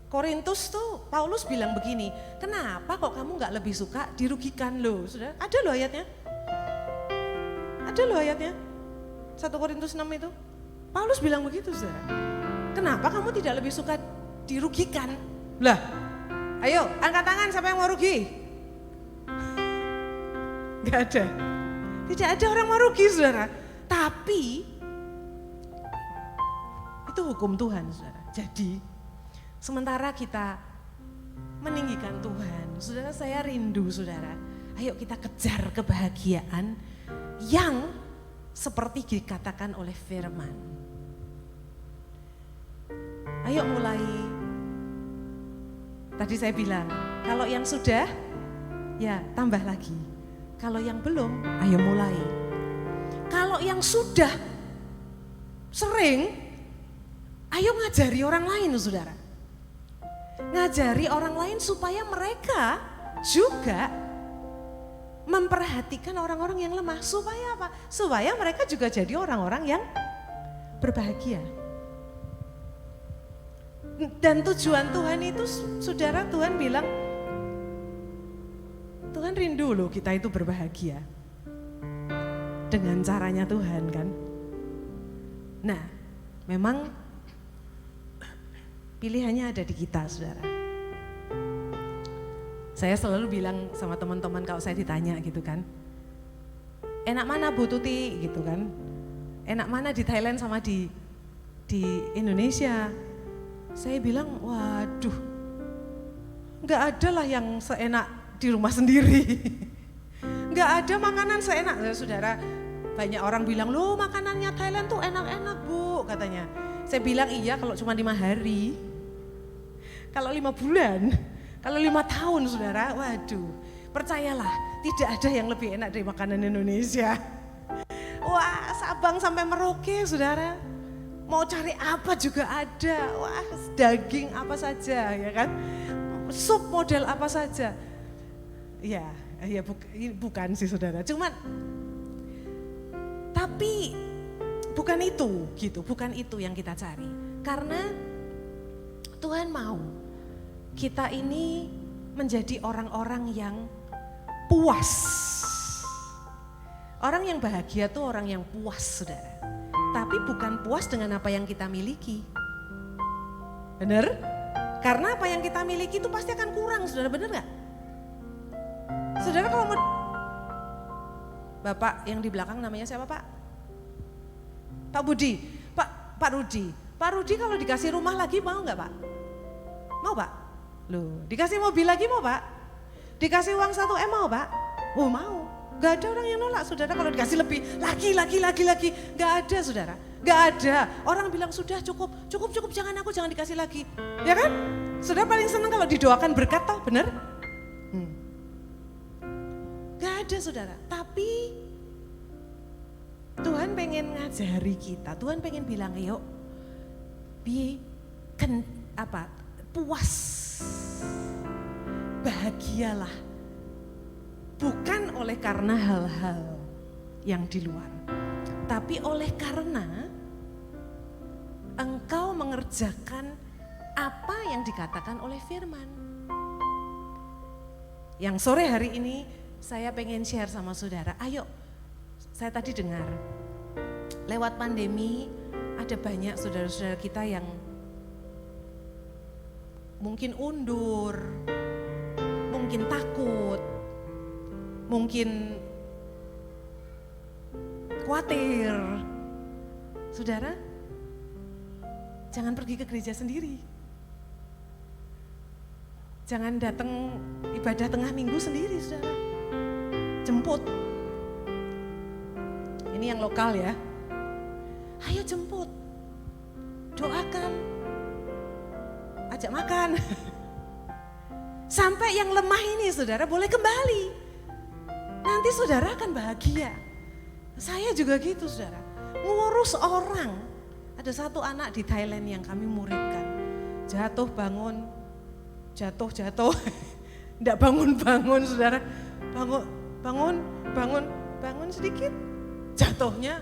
Korintus tuh Paulus bilang begini, kenapa kok kamu nggak lebih suka dirugikan loh, saudara? Ada loh ayatnya. Ada loh ayatnya. 1 Korintus 6 itu. Paulus bilang begitu, saudara. Kenapa kamu tidak lebih suka dirugikan? Lah, ayo angkat tangan siapa yang mau rugi? Gak ada. Tidak ada orang mau rugi, saudara. Tapi itu hukum Tuhan, saudara. Jadi sementara kita meninggikan Tuhan, saudara, saya rindu, saudara. Ayo kita kejar kebahagiaan yang seperti dikatakan oleh firman. Ayo mulai. Tadi saya bilang, kalau yang sudah, ya tambah lagi. Kalau yang belum, ayo mulai. Kalau yang sudah sering, ayo ngajari orang lain, saudara. Ngajari orang lain supaya mereka juga memperhatikan orang-orang yang lemah. Supaya apa? Supaya mereka juga jadi orang-orang yang berbahagia. Dan tujuan Tuhan itu, saudara, Tuhan bilang, Tuhan rindu loh kita itu berbahagia. Dengan caranya Tuhan kan. Nah, memang pilihannya ada di kita, saudara. Saya selalu bilang sama teman-teman kalau saya ditanya gitu kan, enak mana Bu Tuti gitu kan, enak mana di Thailand sama di Indonesia. Saya bilang, waduh, gak ada lah yang seenak di rumah sendiri. Gak ada makanan seenak, saudara. Banyak orang bilang, loh makanannya Thailand tuh enak-enak Bu katanya. Saya bilang iya kalau cuma 5 hari. Kalau 5 bulan, kalau 5 tahun, saudara, waduh, percayalah tidak ada yang lebih enak dari makanan Indonesia. Wah, Sabang sampai Merauke, saudara, mau cari apa juga ada. Wah, daging apa saja, ya kan, sup model apa saja. Ya bukan sih, saudara, cuman tapi bukan itu gitu, bukan itu yang kita cari. Karena Tuhan mau kita ini menjadi orang-orang yang puas. Orang yang bahagia tuh orang yang puas, saudara. Tapi bukan puas dengan apa yang kita miliki. Benar? Karena apa yang kita miliki itu pasti akan kurang, saudara, benar gak? Saudara kalau mau, Bapak yang di belakang namanya siapa, Pak? Pak Budi, Pak Rudi. Pak Rudi kalau dikasih rumah lagi mau gak, Pak? Mau, Pak? Loh, dikasih mobil lagi mau, Pak? Dikasih uang 1M mau, Pak? Oh, mau. Gak ada orang yang nolak, saudara, kalau dikasih lebih, lagi. Gak ada, saudara. Gak ada. Orang bilang sudah cukup, jangan dikasih lagi. Ya kan? Saudara paling senang kalau didoakan berkat toh, bener? Gak ada, saudara. Tapi Tuhan pengen ngajari kita, Tuhan pengen bilang, yuk, puas, bahagialah, bukan oleh karena hal-hal yang di luar, tapi oleh karena engkau mengerjakan apa yang dikatakan oleh firman. Yang sore hari ini saya pengen share sama saudara, ayo, saya tadi dengar, lewat pandemi ada banyak saudara-saudara kita yang mungkin undur, mungkin takut, mungkin khawatir. Saudara, jangan pergi ke gereja sendiri. Jangan datang ibadah tengah minggu sendiri, saudara. Jemput. Ini yang lokal ya. Ayo jemput. Doakan. Ajak makan. Sampai yang lemah ini, saudara, boleh kembali. Nanti hati saudara akan bahagia. Saya juga gitu saudara, ngurus orang. Ada satu anak di Thailand yang kami muridkan, jatuh bangun, jatuh, tidak bangun saudara, bangun sedikit, jatuhnya.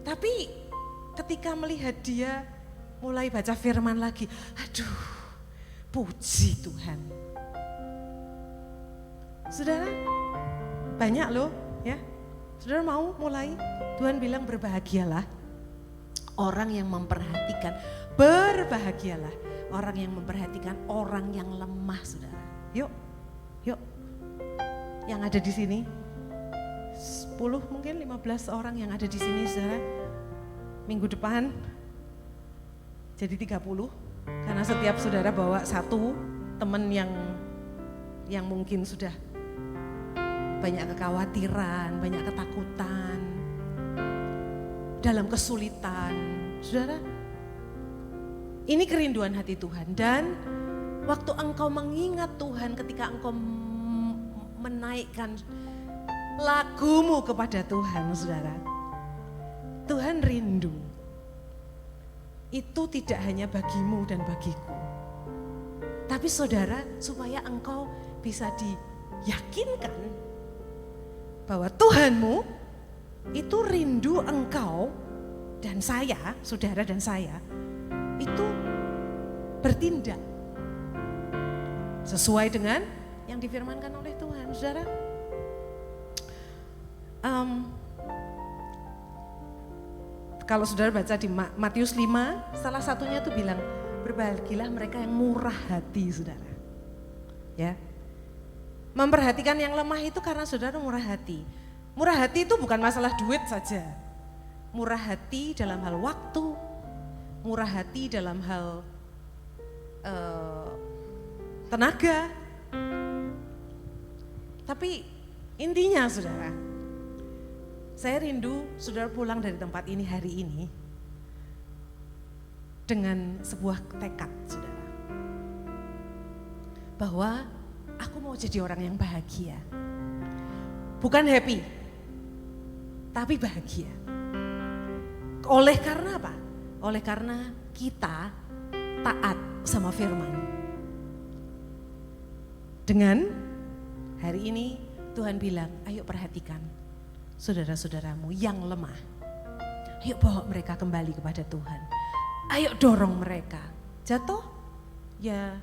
Tapi ketika melihat dia mulai baca firman lagi, aduh, puji Tuhan. Saudara, banyak loh ya. Saudara mau mulai, Tuhan bilang berbahagialah orang yang memperhatikan, berbahagialah orang yang memperhatikan orang yang lemah, saudara. Yuk, yang ada di sini, 10 mungkin 15 orang yang ada di sini, saudara. Minggu depan jadi 30, karena setiap saudara bawa satu teman yang mungkin sudah banyak kekhawatiran, banyak ketakutan, dalam kesulitan. Saudara, ini kerinduan hati Tuhan. Dan waktu engkau mengingat Tuhan, ketika engkau menaikkan lagumu kepada Tuhan, saudara, Tuhan rindu. Itu tidak hanya bagimu dan bagiku, tapi saudara, supaya engkau bisa diyakinkan bahwa Tuhanmu itu rindu engkau dan saya, saudara dan saya, itu bertindak sesuai dengan yang difirmankan oleh Tuhan, saudara. Kalau saudara baca di Matius 5, salah satunya tuh bilang, berbahagialah mereka yang murah hati, saudara. Ya. Memperhatikan yang lemah itu karena saudara murah hati. Murah hati itu bukan masalah duit saja. Murah hati dalam hal waktu, murah hati dalam hal tenaga. Tapi intinya saudara, saya rindu saudara pulang dari tempat ini hari ini dengan sebuah tekad, saudara, bahwa aku mau jadi orang yang bahagia. Bukan happy, tapi bahagia. Oleh karena apa? Oleh karena kita taat sama firman. Dengan hari ini Tuhan bilang, ayo perhatikan saudara-saudaramu yang lemah. Ayo bawa mereka kembali kepada Tuhan. Ayo dorong mereka. Jatuh? Ya.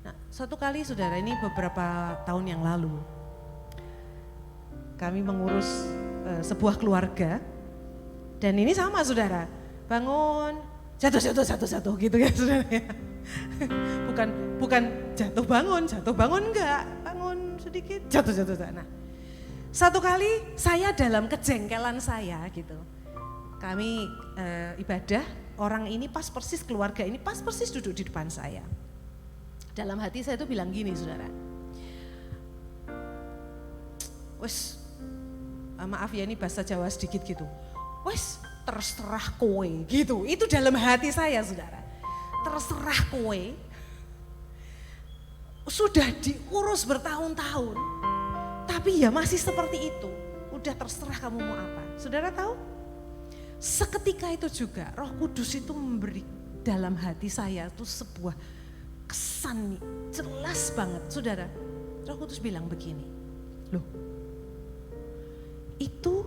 Nah, suatu kali saudara, ini beberapa tahun yang lalu, kami mengurus sebuah keluarga, dan ini sama saudara, bangun, jatuh gitu ya saudara ya. Bukan jatuh bangun enggak, bangun sedikit, jatuh. Nah, satu kali saya dalam kejengkelan saya gitu, kami ibadah, orang ini pas persis, keluarga ini pas persis duduk di depan saya. Dalam hati saya tuh bilang gini saudara, wes, maaf ya ini bahasa Jawa sedikit gitu, wes terserah kowe gitu. Itu dalam hati saya saudara, terserah kowe. Sudah diurus bertahun-tahun, tapi ya masih seperti itu. Udah terserah kamu mau apa. Saudara tahu? Seketika itu juga Roh Kudus itu memberi dalam hati saya tuh sebuah kesan nih, jelas banget saudara. Roh Kudus bilang begini, loh, itu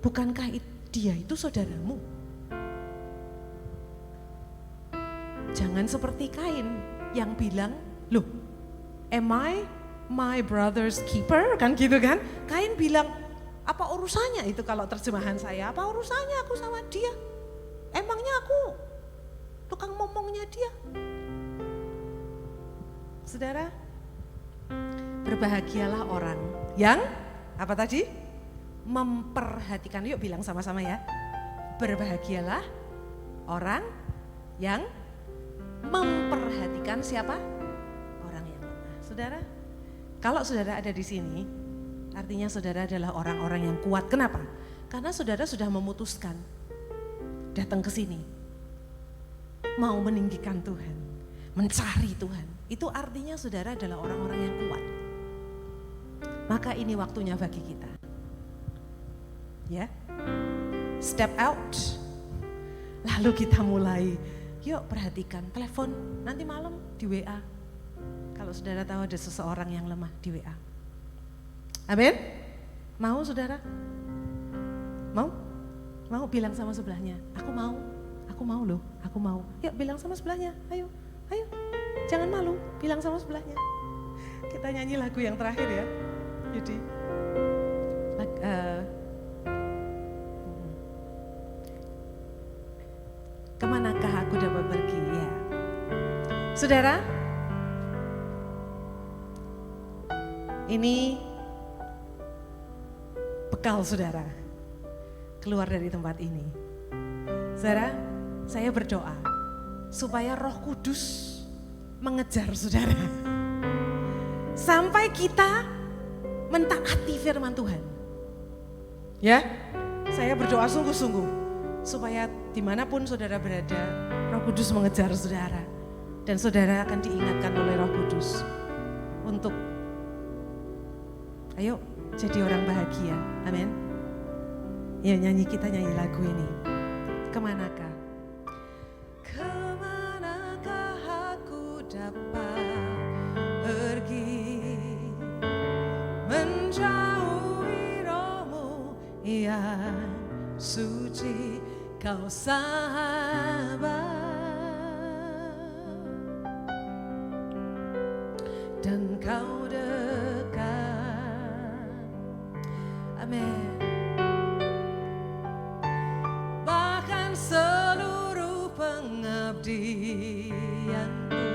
bukankah dia itu saudaramu? Jangan seperti Kain yang bilang, loh, am I my brother's keeper? Kan gitu kan? Kain bilang, apa urusannya itu kalau terjemahan saya? Apa urusannya aku sama dia? Emangnya aku tukang momongnya dia? Saudara, berbahagialah orang yang, apa tadi? Memperhatikan, yuk bilang sama-sama ya. Berbahagialah orang yang memperhatikan siapa? Orang yang lemah. Saudara, kalau saudara ada di sini, artinya saudara adalah orang-orang yang kuat. Kenapa? Karena saudara sudah memutuskan datang ke sini, mau meninggikan Tuhan, mencari Tuhan. itu artinya saudara adalah orang-orang yang kuat. Maka ini waktunya bagi kita. Ya. Step out. Lalu kita mulai, yuk perhatikan, telepon nanti malam di WA. Kalau saudara tahu ada seseorang yang lemah di WA. Amin? Mau saudara? Mau? Mau bilang sama sebelahnya, aku mau loh, aku mau. Yuk bilang sama sebelahnya, ayo, jangan malu, bilang sama sebelahnya. Kita nyanyi lagu yang terakhir ya, Yudi. Kemanakah aku dapat pergi? Ya. Saudara, ini bekal saudara keluar dari tempat ini. Saudara, saya berdoa supaya Roh Kudus mengejar saudara sampai kita mentaati firman Tuhan. Ya, saya berdoa sungguh-sungguh supaya dimanapun saudara berada, Roh Kudus mengejar saudara. Dan saudara akan diingatkan oleh Roh Kudus untuk ayo jadi orang bahagia, amin. Ya kita nyanyi lagu ini. Kemanakah? Kemanakah aku dapat pergi menjauhi Roh-Mu yang suci, Kau sahabat dan Kau dekat. Amin. Bahkan seluruh pengabdianku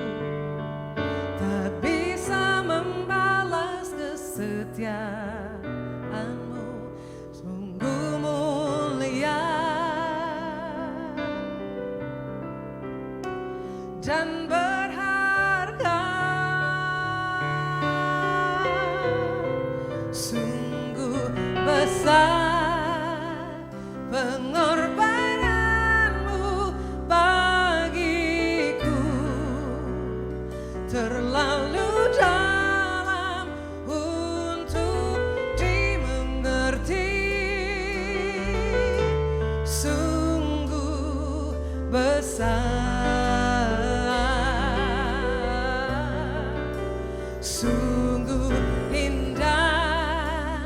tak bisa membalas kesetiaanmu, sungguh mulia dan berharga, sungguh besar pengorbananmu bagiku, terlalu dalam untuk dimengerti, sungguh besar, sungguh indah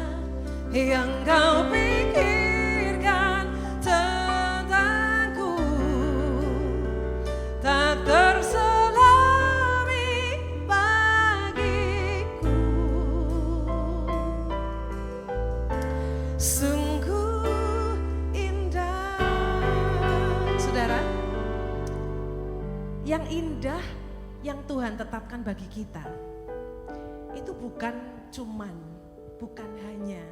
yang Kau pikirkan tentangku, tak terselami bagiku, sungguh indah. Saudara, yang indah yang Tuhan tetapkan bagi kita itu bukan hanya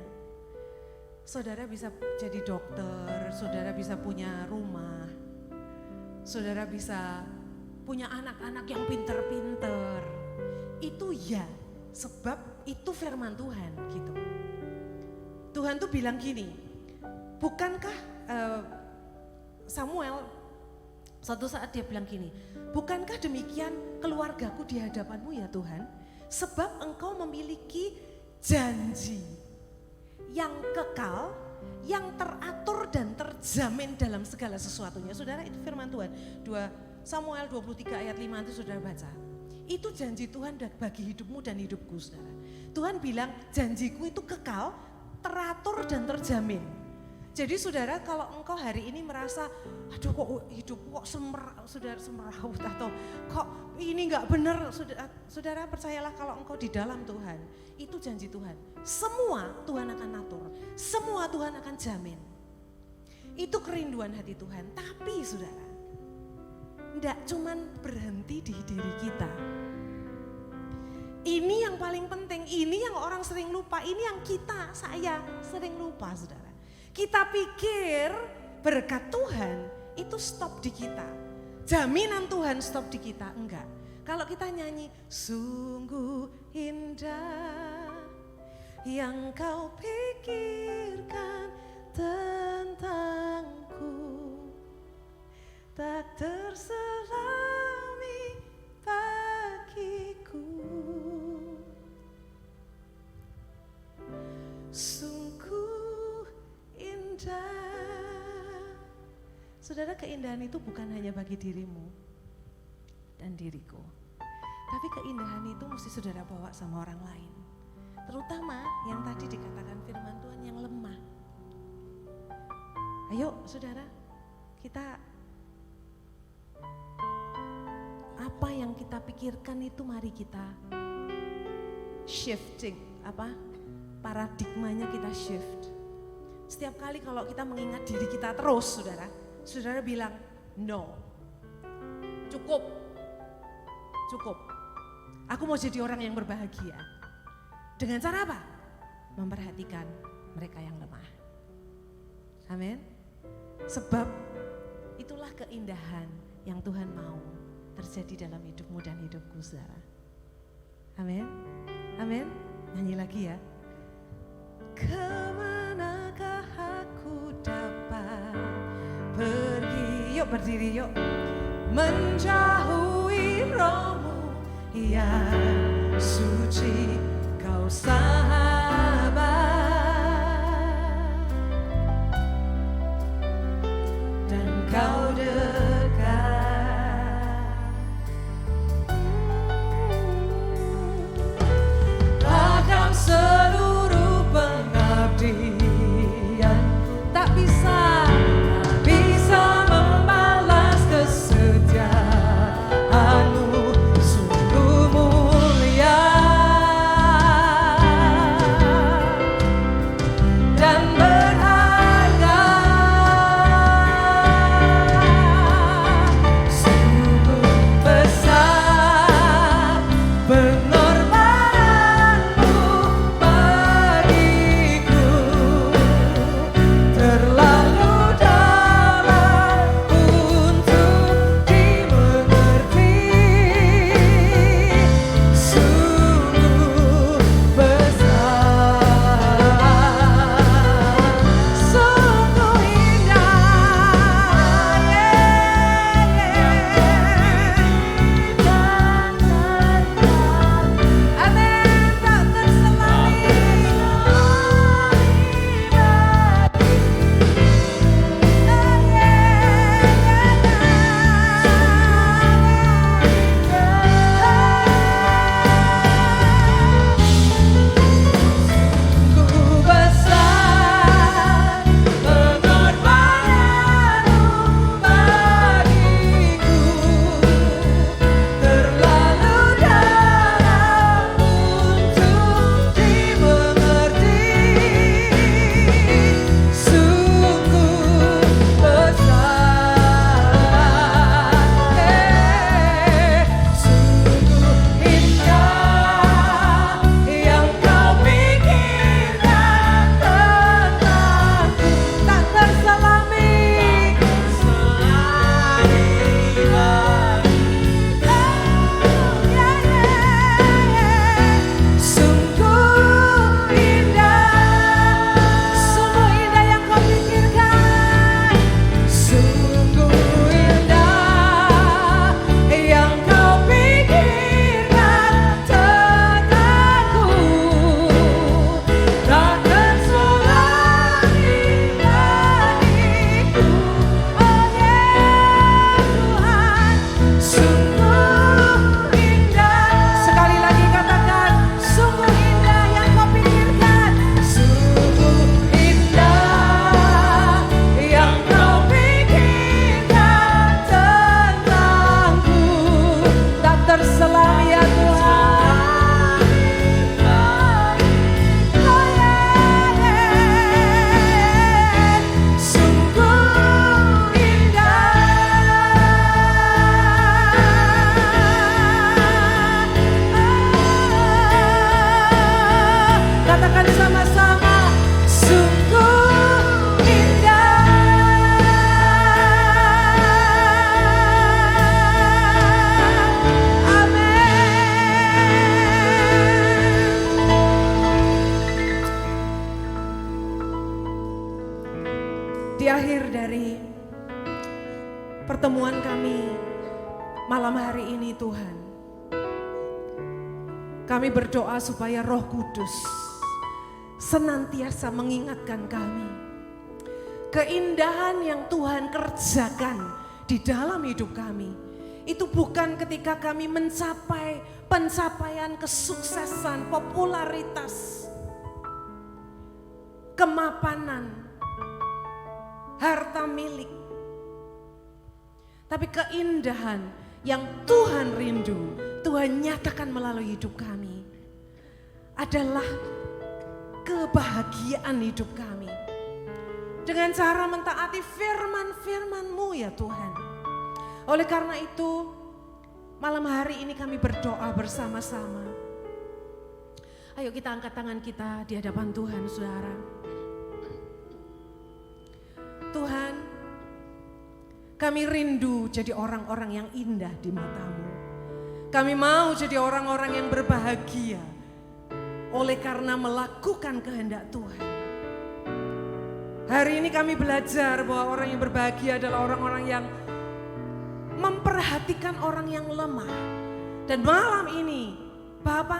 saudara bisa jadi dokter, saudara bisa punya rumah, saudara bisa punya anak-anak yang pinter-pinter. Itu ya, sebab itu firman Tuhan gitu. Tuhan tuh bilang gini, bukankah Samuel suatu saat dia bilang gini, bukankah demikian keluargaku di hadapanmu ya Tuhan? Sebab Engkau memiliki janji yang kekal, yang teratur dan terjamin dalam segala sesuatunya. Saudara, itu firman Tuhan. 2 Samuel 23 ayat 5 itu saudara baca. Itu janji Tuhan bagi hidupmu dan hidupku, saudara. Tuhan bilang janjiku itu kekal, teratur dan terjamin. Jadi saudara, kalau engkau hari ini merasa, aduh kok hidupku kok semeraut atau kok ini gak benar, saudara percayalah kalau engkau di dalam Tuhan, itu janji Tuhan. Semua Tuhan akan atur, semua Tuhan akan jamin. Itu kerinduan hati Tuhan. Tapi saudara, enggak cuman berhenti di diri kita. Ini yang paling penting, ini yang orang sering lupa, ini yang saya sering lupa saudara. Kita pikir berkat Tuhan itu stop di kita. Jaminan Tuhan stop di kita, enggak. Kalau kita nyanyi, sungguh indah yang Kau pikirkan tentangku, tak terselami bagiku. Saudara, keindahan itu bukan hanya bagi dirimu dan diriku. Tapi keindahan itu mesti saudara bawa sama orang lain. Terutama yang tadi dikatakan firman Tuhan yang lemah. Ayo saudara, kita apa yang kita pikirkan itu mari kita shifting, paradigmanya kita shift. Setiap kali kalau kita mengingat diri kita terus saudara bilang no, cukup. Aku mau jadi orang yang berbahagia. Dengan cara apa? Memperhatikan mereka yang lemah. Amin. Sebab itulah keindahan yang Tuhan mau terjadi dalam hidupmu dan hidupku, saudara. Amin. Amin. Nyanyi lagi ya. Kemanakah aku dapat pergi? Yuk berdiri yuk. Menjauhi rohmu yang suci, kau sahabat dan kau dekat. Akan seluruh pengabdianku tak bisa membalas kesetiaanmu, sungguh mulia dan berharga, sungguh besar pengorbananmu bagiku, terlalu dalam untuk dimengerti, sungguh besar, sungguh indah. Amin, tak sungguh besar pengorbananmu bagiku, terlalu dalam untuk dimengerti, sungguh besar, sungguh indah yang kau pikirkan tentangku, tak terselami sungguh indah yang kau pikirkan, sungguh indah yang kau pikirkan tentangku, takkan selami bagiku, oh ya Tuhan, sungguh indah. Sekali lagi katakan, sungguh indah yang kau pikirkan, sungguh indah yang kau pikirkan tentangku, tak terselami ya Tuhan, oh ya, sungguh indah. Katakan sama-sama, sungguh indah. Amin. Di akhir dari pertemuan kami malam hari ini Tuhan, kami berdoa supaya Roh Kudus senantiasa mengingatkan kami keindahan yang Tuhan kerjakan di dalam hidup kami, itu bukan ketika kami mencapai pencapaian kesuksesan, popularitas, kemapanan, harta milik. Tapi keindahan yang Tuhan rindu, Tuhan nyatakan melalui hidup kami adalah kebahagiaan hidup kami. Dengan cara mentaati firman-firman-Mu ya Tuhan. Oleh karena itu, malam hari ini kami berdoa bersama-sama. Ayo kita angkat tangan kita di hadapan Tuhan, saudara. Tuhan, kami rindu jadi orang-orang yang indah di mata-Mu. Kami mau jadi orang-orang yang berbahagia oleh karena melakukan kehendak Tuhan. Hari ini kami belajar bahwa orang yang berbahagia adalah orang-orang yang memperhatikan orang yang lemah. Dan malam ini, Bapa,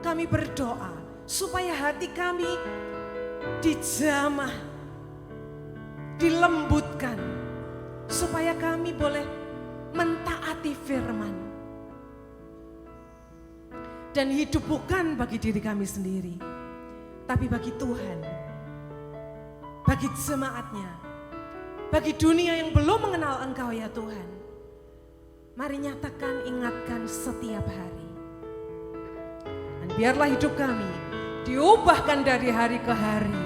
kami berdoa supaya hati kami dijamah, dilembutkan, supaya kami boleh mentaati firman. Dan hidup bukan bagi diri kami sendiri, tapi bagi Tuhan, bagi jemaat-Nya, bagi dunia yang belum mengenal Engkau ya Tuhan. Mari nyatakan, ingatkan setiap hari. Dan biarlah hidup kami diubahkan dari hari ke hari.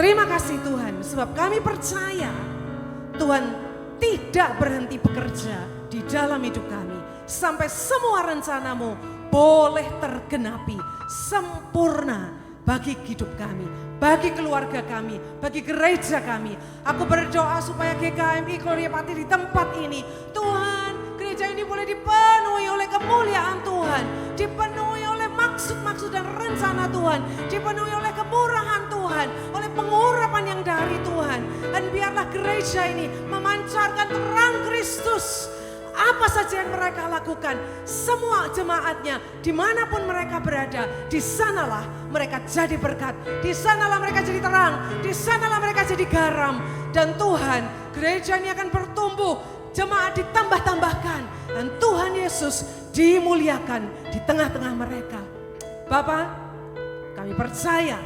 Terima kasih Tuhan, sebab kami percaya Tuhan tidak berhenti bekerja di dalam hidup kami. Sampai semua rencana-Mu boleh tergenapi sempurna bagi hidup kami, bagi keluarga kami, bagi gereja kami. Aku berdoa supaya GKMI Gloria Patri di tempat ini, Tuhan, gereja ini boleh dipenuhi oleh kemuliaan Tuhan, dipenuhi oleh maksud-maksud dan rencana Tuhan, dipenuhi oleh kemurahan Tuhan, oleh pengurapan yang dari Tuhan. Dan biarlah gereja ini memancarkan terang Kristus. Apa saja yang mereka lakukan, semua jemaatnya dimanapun mereka berada, di sanalah mereka jadi berkat, di sanalah mereka jadi terang, di sanalah mereka jadi garam. Dan Tuhan, gereja ini akan bertumbuh, jemaat ditambah-tambahkan, dan Tuhan Yesus dimuliakan di tengah-tengah mereka. Bapa, kami percaya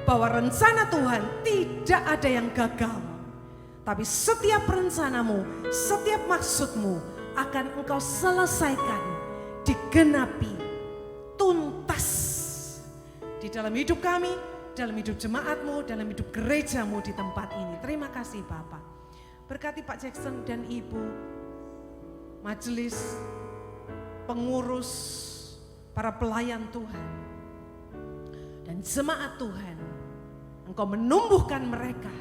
bahwa rencana Tuhan tidak ada yang gagal, tapi setiap rencana-Mu, setiap maksud-Mu akan Engkau selesaikan, digenapi, tuntas di dalam hidup kami, dalam hidup jemaat-Mu, dalam hidup gereja-Mu di tempat ini. Terima kasih Bapak. Berkati Pak Jackson dan Ibu, majelis, pengurus, para pelayan Tuhan, dan jemaat Tuhan. Engkau menumbuhkan mereka,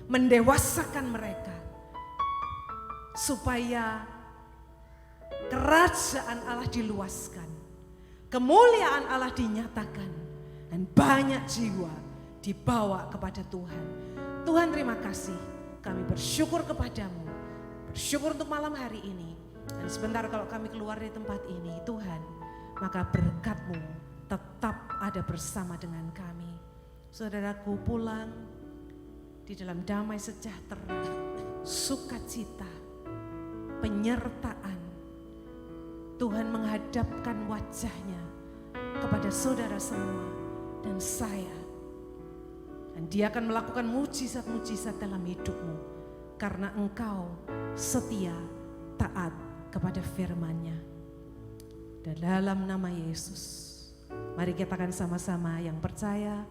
mendewasakan mereka, supaya kerajaan Allah diluaskan, kemuliaan Allah dinyatakan, dan banyak jiwa dibawa kepada Tuhan. Tuhan, terima kasih, kami bersyukur kepadamu, bersyukur untuk malam hari ini. Dan sebentar kalau kami keluar dari tempat ini, Tuhan, maka berkat-Mu tetap ada bersama dengan kami. Saudaraku pulang di dalam damai sejahtera, sukacita, penyertaan. Tuhan menghadapkan wajah-Nya kepada saudara semua dan saya. Dan Dia akan melakukan mujizat-mujizat dalam hidupmu. Karena engkau setia, taat kepada firman-Nya. Dan dalam nama Yesus, mari kita akan sama-sama yang percaya.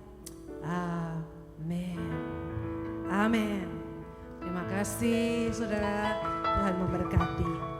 Amin. Amin. Terima kasih saudara, Tuhan memberkati.